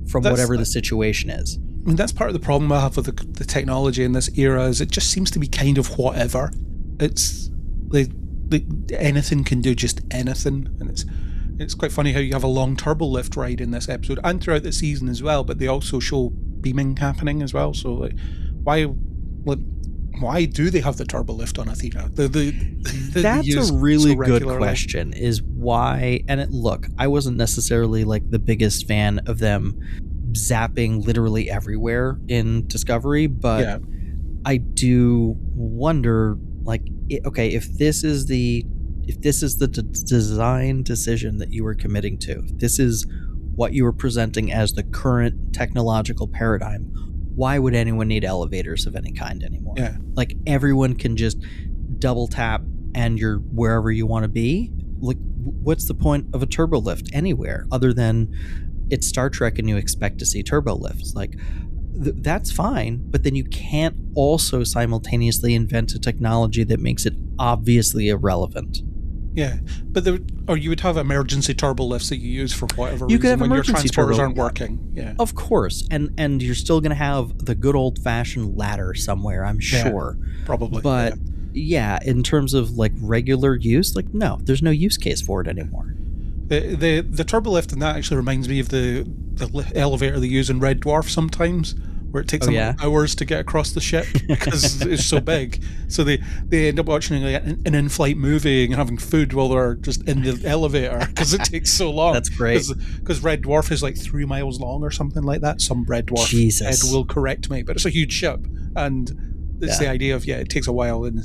from whatever the situation is. I mean, that's part of the problem I have with the technology in this era is it just seems to be kind of whatever. It's like anything can do just anything, and it's quite funny how you have a long turbo lift ride in this episode and throughout the season as well, but they also show beaming happening as well. So like, why do they have the turbo lift on Athena? That's a really good question. Is why? And look, I wasn't necessarily like the biggest fan of them zapping literally everywhere in Discovery, but I do wonder, like, if this is the design decision that you were committing to, if this is what you were presenting as the current technological paradigm, why would anyone need elevators of any kind anymore? Yeah. Like everyone can just double tap and you're wherever you want to be. Like, what's the point of a turbo lift anywhere other than it's Star Trek and you expect to see turbo lifts? Like, that's fine, but then you can't also simultaneously invent a technology that makes it obviously irrelevant. Yeah, but you would have emergency turbo lifts that you use for whatever you reason could have when your emergency transporters turbo, aren't working. Yeah, of course, and you're still going to have the good old fashioned ladder somewhere, I'm sure. Probably, but in terms of like regular use, like no, there's no use case for it anymore. The turbo lift, and that actually reminds me of the elevator they use in Red Dwarf sometimes, where it takes them hours to get across the ship because it's so big. So they end up watching an in-flight movie and having food while they're just in the elevator because it takes so long. That's great. Because Red Dwarf is like 3 miles long or something like that. Some Red Dwarf head will correct me, but it's a huge ship. And it's the idea of, it takes a while. And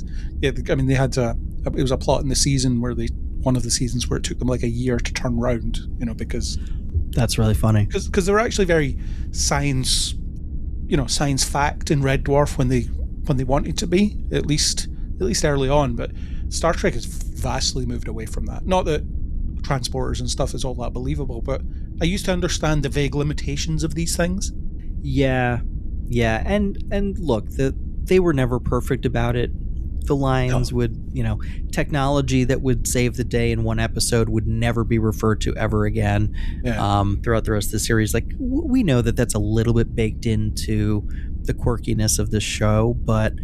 I mean, they had it was a plot in the season where one of the seasons where it took them like a year to turn around, because... That's really funny. Because they were actually very science fact in Red Dwarf when they wanted to be, at least early on. But Star Trek has vastly moved away from that. Not that transporters and stuff is all that believable, but I used to understand the vague limitations of these things. Yeah, and look, they were never perfect about it. The lines would, technology that would save the day in one episode would never be referred to ever again throughout the rest of the series. Like, we know that that's a little bit baked into the quirkiness of the show, but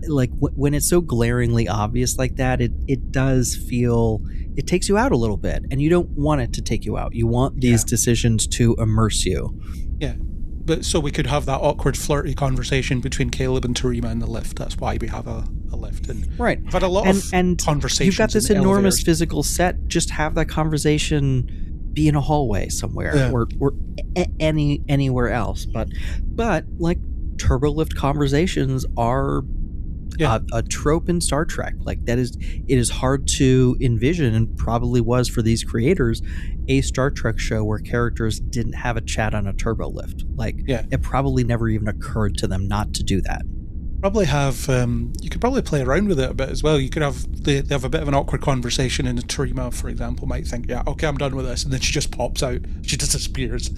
like when it's so glaringly obvious like that, it does feel, it takes you out a little bit, and you don't want it to take you out. You want these decisions to immerse you. Yeah. But so we could have that awkward, flirty conversation between Caleb and Terima in the lift. That's why we have a lift. And right. I've had a lot of conversations. You've got this in enormous elevators. physical set. Just have that conversation be in a hallway somewhere or anywhere else. But like turbolift conversations are a trope in Star Trek. Like it is hard to envision, and probably was for these creators, a Star Trek show where characters didn't have a chat on a turbolift. Like it probably never even occurred to them not to do that. Probably have you could probably play around with it a bit as well. You could have they have a bit of an awkward conversation, and Terima, for example, might think, yeah, okay, I'm done with this, and then she just pops out, she disappears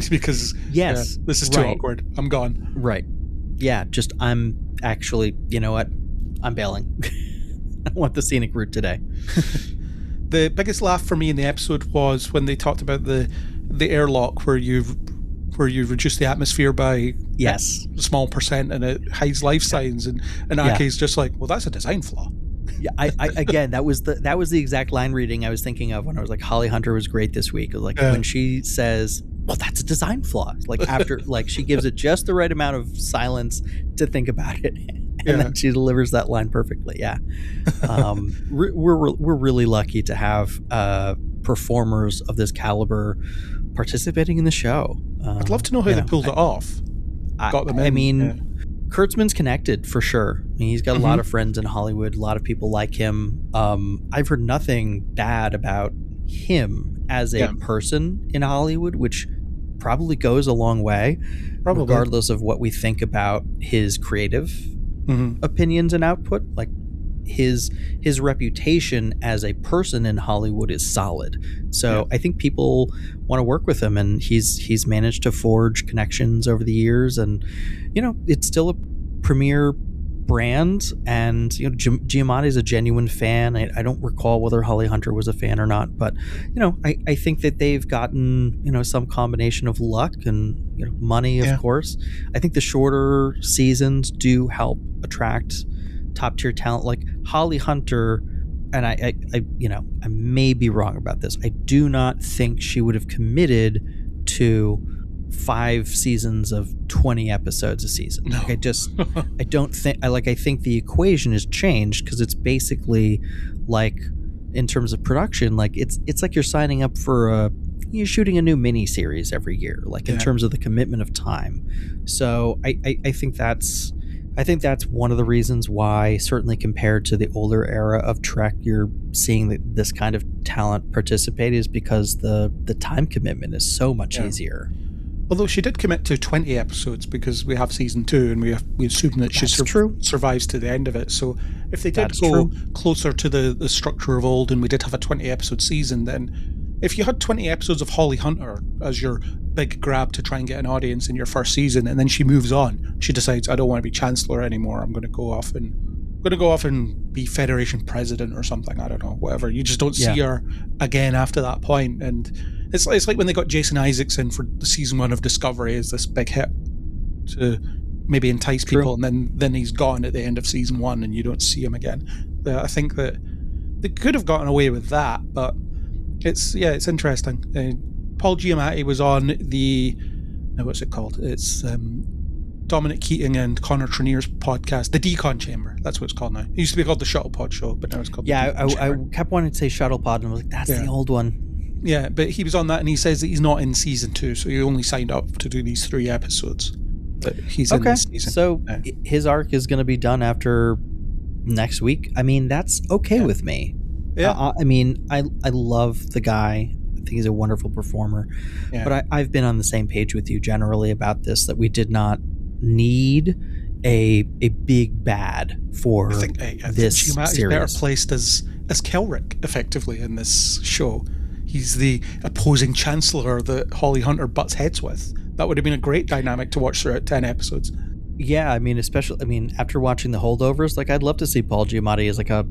because this is too awkward, I'm gone. Right. Yeah, just I'm actually, you know what, I'm bailing. I want the scenic route today. The biggest laugh for me in the episode was when they talked about the airlock where you reduce the atmosphere by a small percent and it hides life signs, and Ake's just like, well, that's a design flaw. Yeah, I again, that was the exact line reading I was thinking of when I was like, Holly Hunter was great this week. It was like when she says, well, that's a design flaw. Like after, like she gives it just the right amount of silence to think about it, and then she delivers that line perfectly. Yeah, we're really lucky to have performers of this caliber participating in the show. I'd love to know how they pulled it off. Got them in. I mean, Kurtzman's connected for sure. I mean, he's got a lot of friends in Hollywood. A lot of people like him. I've heard nothing bad about him as a person in Hollywood, which probably goes a long way, regardless of what we think about his creative opinions and output. Like his reputation as a person in Hollywood is solid. So I think people want to work with him, and he's managed to forge connections over the years, and you know, it's still a premier brand, and you know, Giamatti's a genuine fan. I don't recall whether Holly Hunter was a fan or not, but you know, I think that they've gotten, you know, some combination of luck and, you know, money, of course. I think the shorter seasons do help attract top tier talent like Holly Hunter, and I you know, I may be wrong about this. I do not think she would have committed to 5 seasons of 20 episodes a season. No. Like I don't think I think the equation has changed, because it's basically like, in terms of production, like it's like you're signing up for you're shooting a new mini series every year, like in terms of the commitment of time. So I think that's one of the reasons why, certainly compared to the older era of Trek, you're seeing this kind of talent participate, is because the time commitment is so much easier. Although she did commit to 20 episodes, because we have season 2, and we assume that she survives to the end of it. So if they did go closer to the structure of old, and we did have a 20 episode season, then if you had 20 episodes of Holly Hunter as your big grab to try and get an audience in your first season, and then she moves on, she decides, I don't want to be Chancellor anymore, I'm going to go off and be Federation President or something, I don't know, whatever. You just don't see her again after that point. And it's like when they got Jason Isaacs in for the season 1 of Discovery as this big hit to maybe entice people, and then he's gone at the end of season 1 and you don't see him again. I think that they could have gotten away with that, but it's interesting. Paul Giamatti was on what's it called? It's Dominic Keating and Connor Trinneer's podcast, The Decon Chamber. That's what it's called now. It used to be called The Shuttlepod Show, but now it's called The Decon Chamber. I kept wanting to say Shuttlepod, and I was like, that's the old one. Yeah, but he was on that, and he says that he's not in season 2, so he only signed up to do these 3 episodes. But he's in this season. So his arc is going to be done after next week. I mean, that's okay with me. Yeah. I mean, I love the guy. I think he's a wonderful performer. Yeah. But I've been on the same page with you generally about this, that we did not need a big bad for this series. He's better placed as Kelrick, effectively, in this show. He's the opposing Chancellor that Holly Hunter butts heads with. That would have been a great dynamic to watch throughout 10 episodes. Yeah, I mean, after watching The Holdovers, like, I'd love to see Paul Giamatti as like a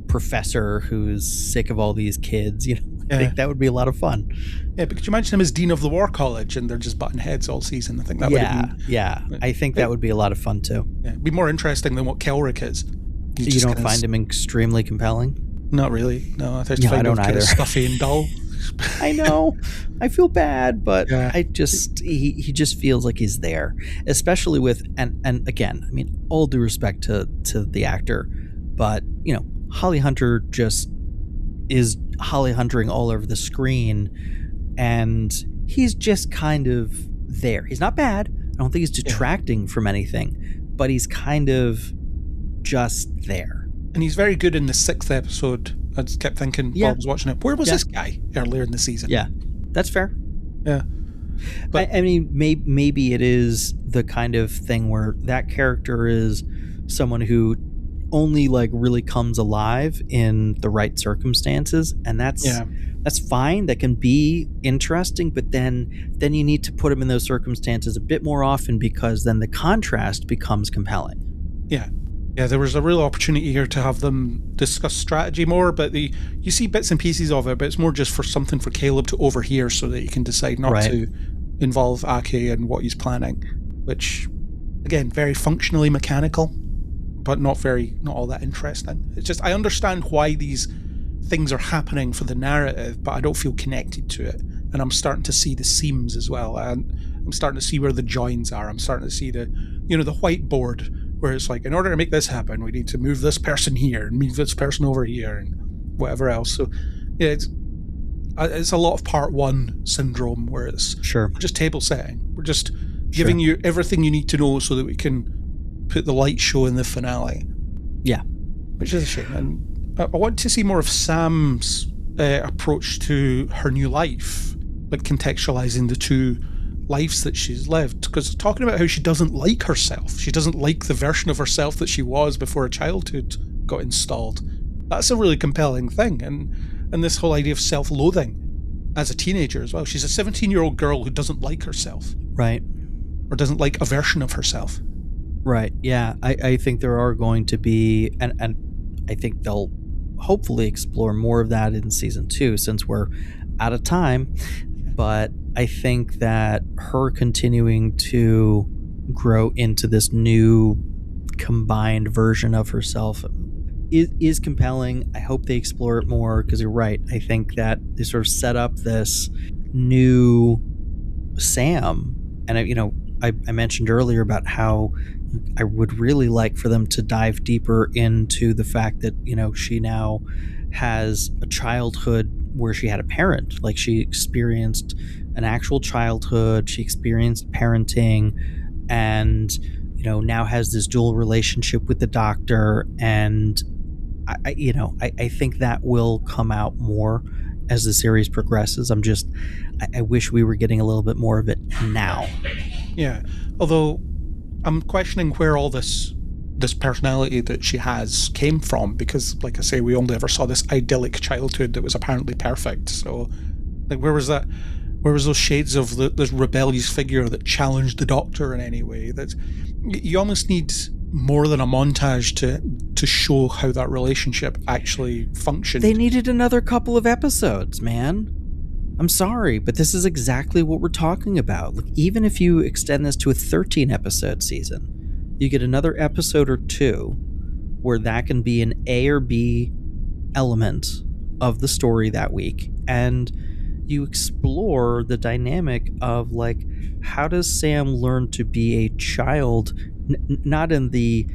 professor who's sick of all these kids. You know, I think that would be a lot of fun. Yeah, but could you imagine him as Dean of the War College and they're just butting heads all season? I think that would have been... I think that would be a lot of fun too. Yeah, it'd be more interesting than what Kelrick is. You don't find him extremely compelling? Not really. No, I don't either. Stuffy and dull. I know. I feel bad, but he just feels like he's there, especially with and again, I mean, all due respect to the actor, but you know, Holly Hunter just is Holly Huntering all over the screen, and he's just kind of there. He's not bad. I'm don't think he's detracting from anything, but he's kind of just there. And he's very good in the 6th episode. I just kept thinking while I was watching it, where was this guy earlier in the season? Yeah, that's fair. Yeah. But I mean, maybe it is the kind of thing where that character is someone who only like really comes alive in the right circumstances, and that's fine. That can be interesting, but then you need to put him in those circumstances a bit more often, because then the contrast becomes compelling. Yeah, there was a real opportunity here to have them discuss strategy more, but you see bits and pieces of it, but it's more just for something for Caleb to overhear so that he can decide not to involve Ake in what he's planning, which, again, very functionally mechanical, but not all that interesting. It's just, I understand why these things are happening for the narrative, but I don't feel connected to it. And I'm starting to see the seams as well. And I'm starting to see where the joins are. I'm starting to see the whiteboard, where it's like, in order to make this happen, we need to move this person here and move this person over here and whatever else. So, yeah, it's a lot of part 1 syndrome, where it's we're just table setting. We're just giving you everything you need to know so that we can put the light show in the finale. Yeah. Which is a shame. And I want to see more of Sam's approach to her new life, like contextualizing the 2 lives that she's lived, because talking about how she doesn't like herself, she doesn't like the version of herself that she was before her childhood got installed. That's a really compelling thing, and this whole idea of self-loathing as a teenager as well. She's a 17-year-old girl who doesn't like herself, right, or doesn't like a version of herself. Right. Yeah, I think there are going to be, and I think they'll hopefully explore more of that in season 2, since we're out of time. But I think that her continuing to grow into this new combined version of herself is compelling. I hope they explore it more, because you're right. I think that they sort of set up this new Sam. And, I mentioned earlier about how I would really like for them to dive deeper into the fact that, she now has a childhood where she had a parent. Like, she experienced an actual childhood, she experienced parenting, and now has this dual relationship with the doctor. And I think that will come out more as the series progresses. I wish we were getting a little bit more of it now. Yeah, although I'm questioning where all this personality that she has came from, because, like I say, we only ever saw this idyllic childhood that was apparently perfect. So, like, where was that? Where was those shades of this rebellious figure that challenged the doctor in any way? That you almost need more than a montage to show how that relationship actually functioned. They needed another couple of episodes, man. I'm sorry, but this is exactly what we're talking about. Like, even if you extend this to a 13-episode season, you get another episode or 2 where that can be an A or B element of the story that week, and you explore the dynamic of, like, how does Sam learn to be a child, not in the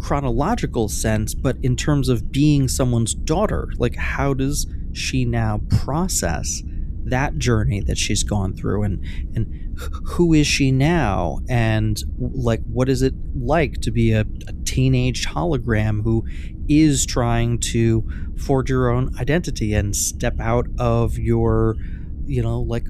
chronological sense, but in terms of being someone's daughter. Like, how does she now process that journey that she's gone through, and who is she now, and like, what is it like to be a teenage hologram who is trying to forge your own identity and step out of your, like,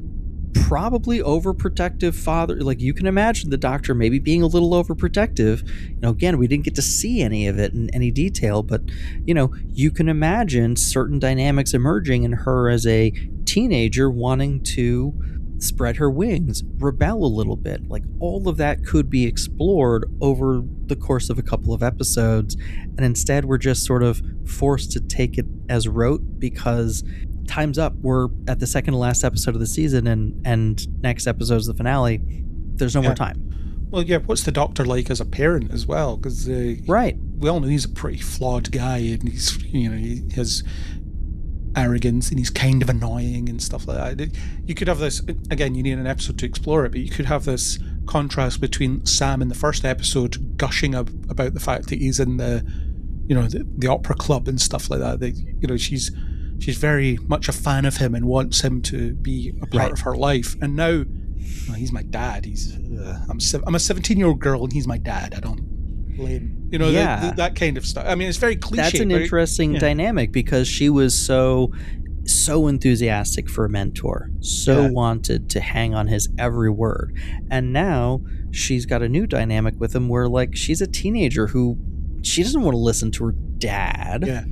probably overprotective father. Like, you can imagine the doctor maybe being a little overprotective. Again, we didn't get to see any of it in any detail, but you can imagine certain dynamics emerging in her as a teenager wanting to spread her wings, rebel a little bit. Like, all of that could be explored over the course of a couple of episodes, and instead we're just sort of forced to take it as rote because time's up. We're at the second to last episode of the season, and next episode's the finale. There's no more time. Well, yeah, what's the doctor like as a parent as well? Because right, we all know he's a pretty flawed guy, and he's, he has arrogance, and he's kind of annoying and stuff like that. You could have this, again, you need an episode to explore it, but you could have this contrast between Sam in the first episode gushing about the fact that he's in the opera club and stuff like that. She's very much a fan of him and wants him to be a part of her life. And now "Oh, he's my dad. I'm a 17-year-old girl and he's my dad. I don't blame." You know, that kind of stuff. I mean, it's very cliche. That's an interesting dynamic, because she was so enthusiastic for a mentor, wanted to hang on his every word, and now she's got a new dynamic with him where, like, she's a teenager who she doesn't want to listen to her dad.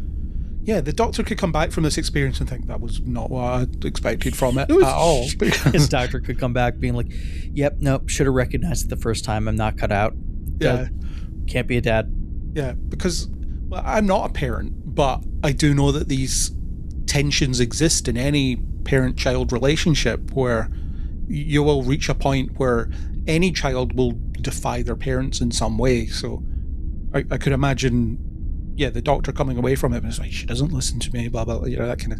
Yeah, the Doctor could come back from this experience and think that was not what I expected from it at all. His doctor could come back being like, "Yep, nope, should have recognized it the first time. I'm not cut out. Can't be a dad." Yeah, because I'm not a parent, but I do know that these tensions exist in any parent-child relationship, where you will reach a point where any child will defy their parents in some way. So I could imagine, the Doctor coming away from it and it's like, she doesn't listen to me, blah, blah, blah, that kind of...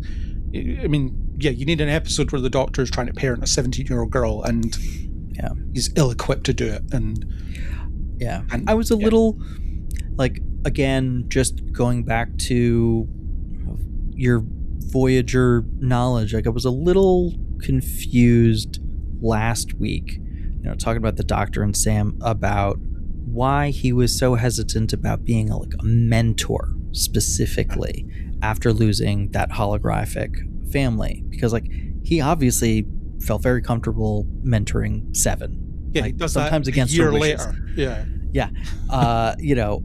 I mean, you need an episode where the Doctor is trying to parent a 17-year-old girl and he's ill-equipped to do it. And I was a little, like, again, just going back to your Voyager knowledge, like, I was a little confused last week, talking about the Doctor and Sam, about why he was so hesitant about being a mentor specifically after losing that holographic family, because, like, he obviously felt very comfortable mentoring Seven. Yeah, like, he does sometimes that against a year her wishes. later.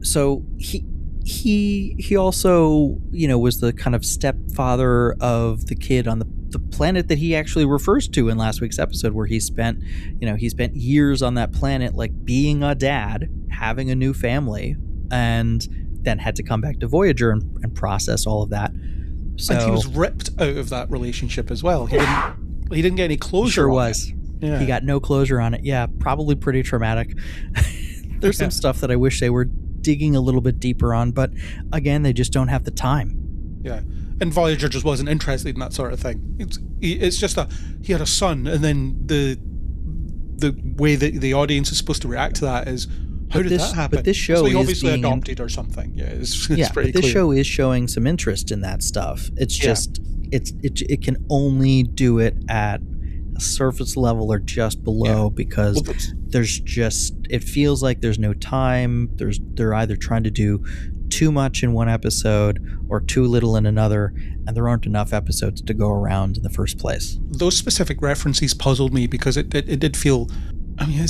So he also, was the kind of stepfather of the kid on the planet that he actually refers to in last week's episode, where he spent years on that planet, like, being a dad, having a new family, and then had to come back to Voyager and process all of that. So, and he was ripped out of that relationship as well. He didn't get any closure. Sure was. Yeah. He got no closure on it. Yeah, probably pretty traumatic. There's some stuff that I wish they were digging a little bit deeper on, but again, they just don't have the time. Yeah, and Voyager just wasn't interested in that sort of thing. It's just he had a son, and then the way that the audience is supposed to react to that is, how did that happen? But this show is obviously adopted or something. Yeah, it's pretty but this clear. show is showing some interest in that stuff. It's just it can only do it at a surface level or just below, because there's just, it feels like there's no time. They're either trying to do too much in one episode or too little in another, and there aren't enough episodes to go around in the first place. Those specific references puzzled me, because it did feel, I mean,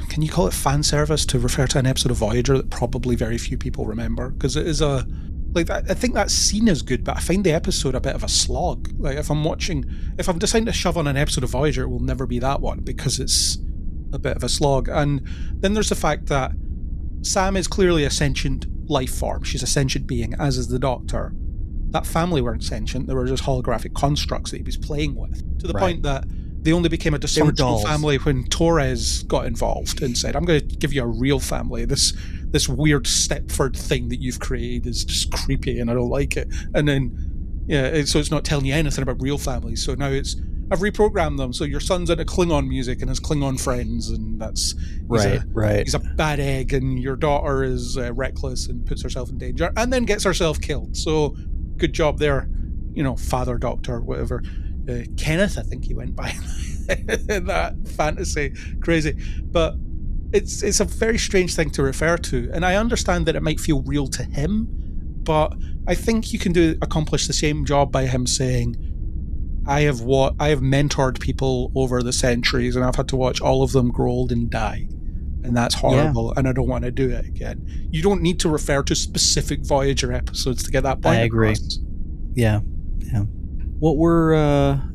can you call it fan service to refer to an episode of Voyager that probably very few people remember? Because it is I think that scene is good, but I find the episode a bit of a slog. Like, if I'm deciding to shove on an episode of Voyager, it will never be that one, because it's a bit of a slog. And then there's the fact that Sam is clearly a sentient life form. She's a sentient being, as is the Doctor. That family weren't sentient. They were just holographic constructs that he was playing with, to the point that they only became a dysfunctional family when Torres got involved and said, "I'm going to give you a real family. This weird Stepford thing that you've created is just creepy and I don't like it." And then, so it's not telling you anything about real families. So now I've reprogrammed them. So your son's into Klingon music and has Klingon friends, and he's a bad egg, and your daughter is reckless and puts herself in danger and then gets herself killed. So good job there, Father Doctor, whatever. Kenneth, I think he went by in that fantasy. Crazy. But it's a very strange thing to refer to, and I understand that it might feel real to him, but I think you can accomplish the same job by him saying, I have mentored people over the centuries, and I've had to watch all of them grow old and die, and that's horrible, and I don't want to do it again. You don't need to refer to specific Voyager episodes to get that point I agree. across. Yeah. What were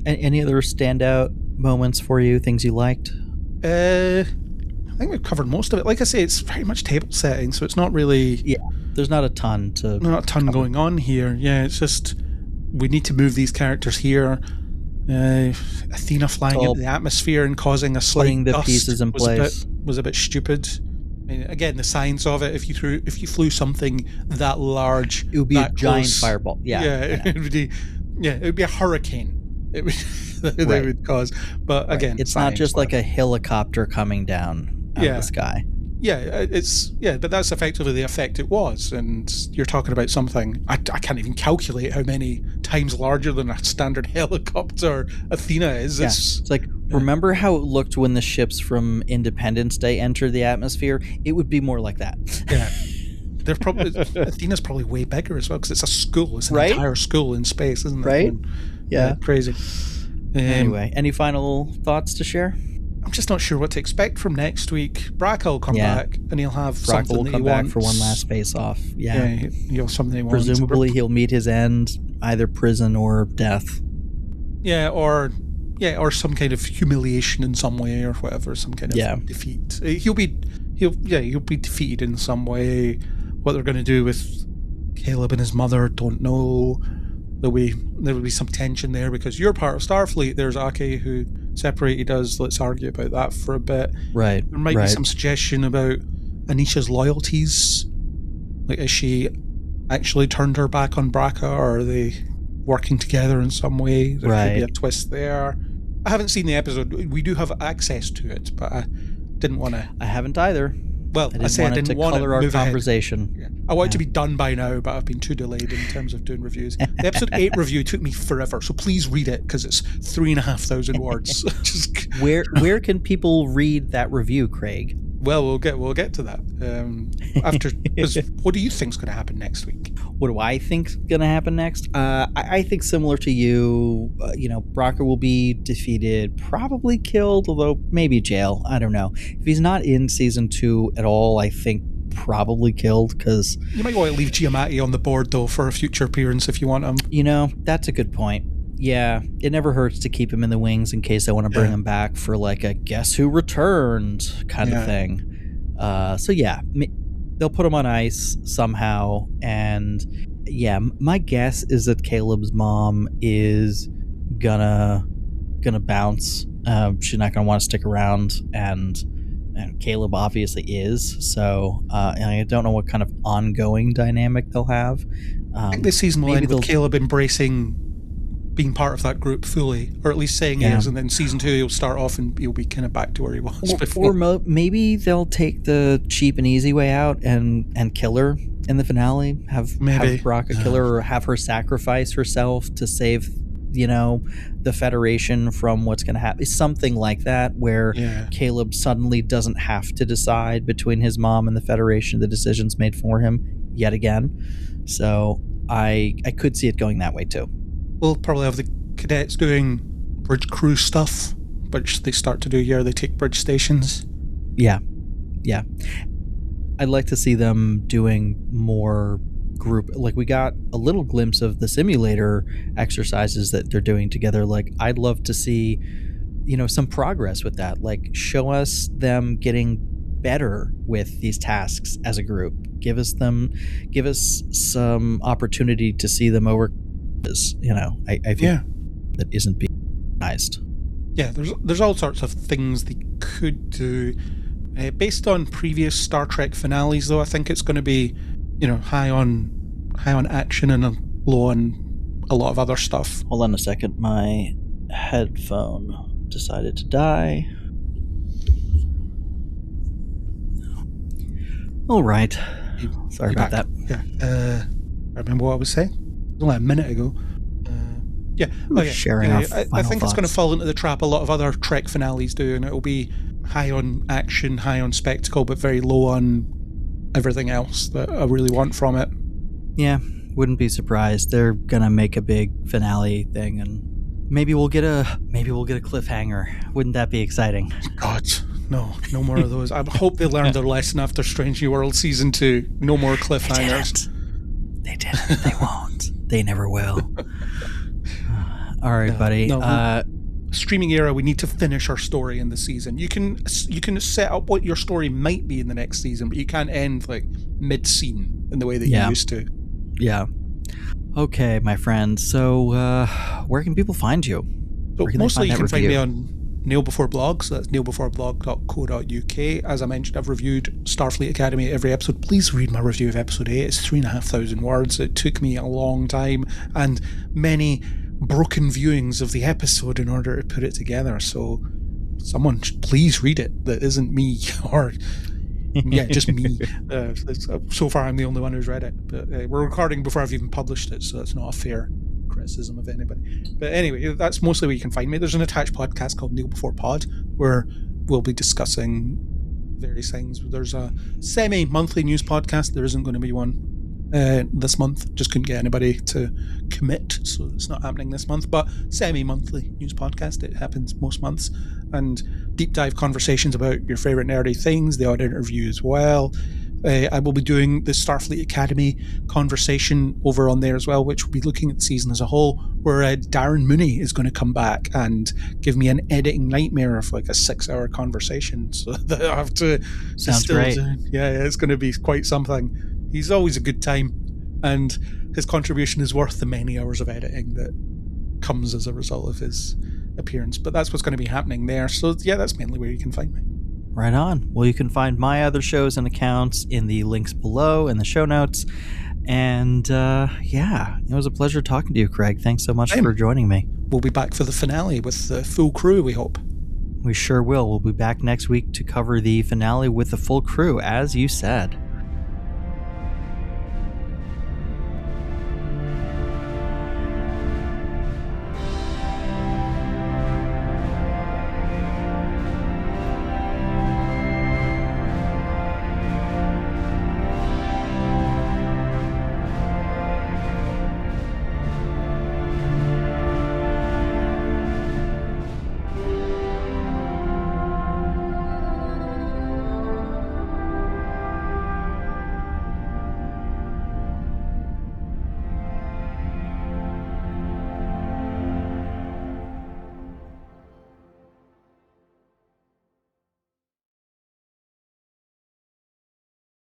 any other standout moments for you, things you liked? I think we've covered most of it. Like I say, it's very much table setting, so it's not really... Yeah, there's not a ton going on here. Yeah, it's just, we need to move these characters here. Athena flying into the atmosphere and causing a slight putting the dust pieces in place was a bit stupid. I mean, again, the science of it, if you flew something that large, it would be a giant fireball. It would be a hurricane. It would they would cause. But again, it's not just like a helicopter coming down out of the sky. but that's effectively the effect it was. And you're talking about something, I can't even calculate how many times larger than a standard helicopter Athena is. Yeah. It's like, remember how it looked when the ships from Independence Day entered the atmosphere? It would be more like that. Yeah. They're probably Athena's probably way bigger as well, because it's a school. It's an entire school in space, isn't it? Right? Yeah. Crazy. Anyway, any final thoughts to share? I'm just not sure what to expect from next week. Braca will come back, and he'll have Braca something will that come he back wants. for one last face-off. Yeah, he'll have something he wants. Presumably, he'll meet his end, either prison or death. Or some kind of humiliation in some way, or whatever, some kind of defeat. He'll be defeated in some way. What they're going to do with Caleb and his mother, don't know. There will be some tension there, because you're part of Starfleet. There's Ake, who separated us. Let's argue about that for a bit. Right. There might be some suggestion about Anisha's loyalties. Like, has she actually turned her back on Braca, or are they working together in some way? There could be a twist there. I haven't seen the episode. We do have access to it, but I didn't want to. I haven't either. Well, I didn't want to color our move conversation. Yeah. I want it to be done by now, but I've been too delayed in terms of doing reviews. The episode 8 review took me forever, so please read it, because it's 3,500 words. Where can people read that review, Craig? Well, we'll get to that after. What do you think's going to happen next week? What do I think's going to happen next? I think similar to you. Braca will be defeated, probably killed, although maybe jail. I don't know. If he's not in season 2 at all, I think probably killed, because you might want to leave Giamatti on the board though for a future appearance if you want him. That's a good point. Yeah, it never hurts to keep him in the wings in case I want to bring him back for like a guess who returned kind of thing. They'll put him on ice somehow, and my guess is that Caleb's mom is gonna bounce. She's not gonna want to stick around, and Caleb obviously is. So I don't know what kind of ongoing dynamic they'll have. I think this season will end with Caleb embracing being part of that group fully, or at least saying he is, and then season 2 he'll start off and he'll be kind of back to where he was before. Or maybe they'll take the cheap and easy way out and kill her in the finale. Have Braca kill her, or have her sacrifice herself to save the Federation from what's going to happen. Something like that, where Caleb suddenly doesn't have to decide between his mom and the Federation. The decision's made for him yet again. So I could see it going that way too. We'll probably have the cadets doing bridge crew stuff, which they start to do here. They take bridge stations. Yeah. I'd like to see them doing more group. Like, we got a little glimpse of the simulator exercises that they're doing together. Like, I'd love to see, some progress with that. Like, show us them getting better with these tasks as a group. Give us some opportunity to see them over. I feel that isn't being recognized. Yeah, there's all sorts of things they could do. Based on previous Star Trek finales, though, I think it's going to be, high on action and low on a lot of other stuff. Hold on a second, my headphone decided to die. All right, sorry about that. Yeah, I remember what I was saying. Only a minute ago. Sharing our final I think thoughts. It's going to fall into the trap a lot of other Trek finales do, and it'll be high on action, high on spectacle, but very low on everything else that I really want from it. Yeah, wouldn't be surprised. They're gonna make a big finale thing, and maybe we'll get a cliffhanger. Wouldn't that be exciting? God, no more of those. I hope they learned their lesson after Strange New World season 2. No more cliffhangers. They didn't. They won't. They never will. All right, buddy. Streaming era, we need to finish our story in the season. You can set up what your story might be in the next season, but you can't end like mid-scene in the way that you used to. Yeah. Okay, my friend. So where can people find you? So mostly you can find me on Nail Before Blog, so that's nailbeforeblog.co.uk. As I mentioned, I've reviewed Starfleet Academy every episode. Please read my review of episode 8. It's 3,500 words. It took me a long time and many broken viewings of the episode in order to put it together. So someone please read it that isn't me, or Yeah, just me. So far, I'm the only one who's read it. But we're recording before I've even published it, so that's not a fair criticism of anybody. But anyway, that's mostly where you can find me. There's an attached podcast called Kneel Before Pod, where we'll be discussing various things. There's a semi-monthly news podcast. There isn't going to be one this month. Just couldn't get anybody to commit, so it's not happening this month. But semi-monthly news podcast. It happens most months. And deep dive conversations about your favorite nerdy things, the odd interview as well. I will be doing the Starfleet Academy conversation over on there as well, which will be looking at the season as a whole, where Darren Mooney is going to come back and give me an editing nightmare of like a 6-hour conversation. So that I have to Sounds great. Yeah, it's going to be quite something. He's always a good time, and his contribution is worth the many hours of editing that comes as a result of his appearance. But that's what's going to be happening there. So yeah, that's mainly where you can find me. Right on. Well, you can find my other shows and accounts in the links below in the show notes. And yeah, it was a pleasure talking to you, Craig. Thanks so much for joining me. We'll be back for the finale with the full crew, we hope. We sure will. We'll be back next week to cover the finale with the full crew, as you said.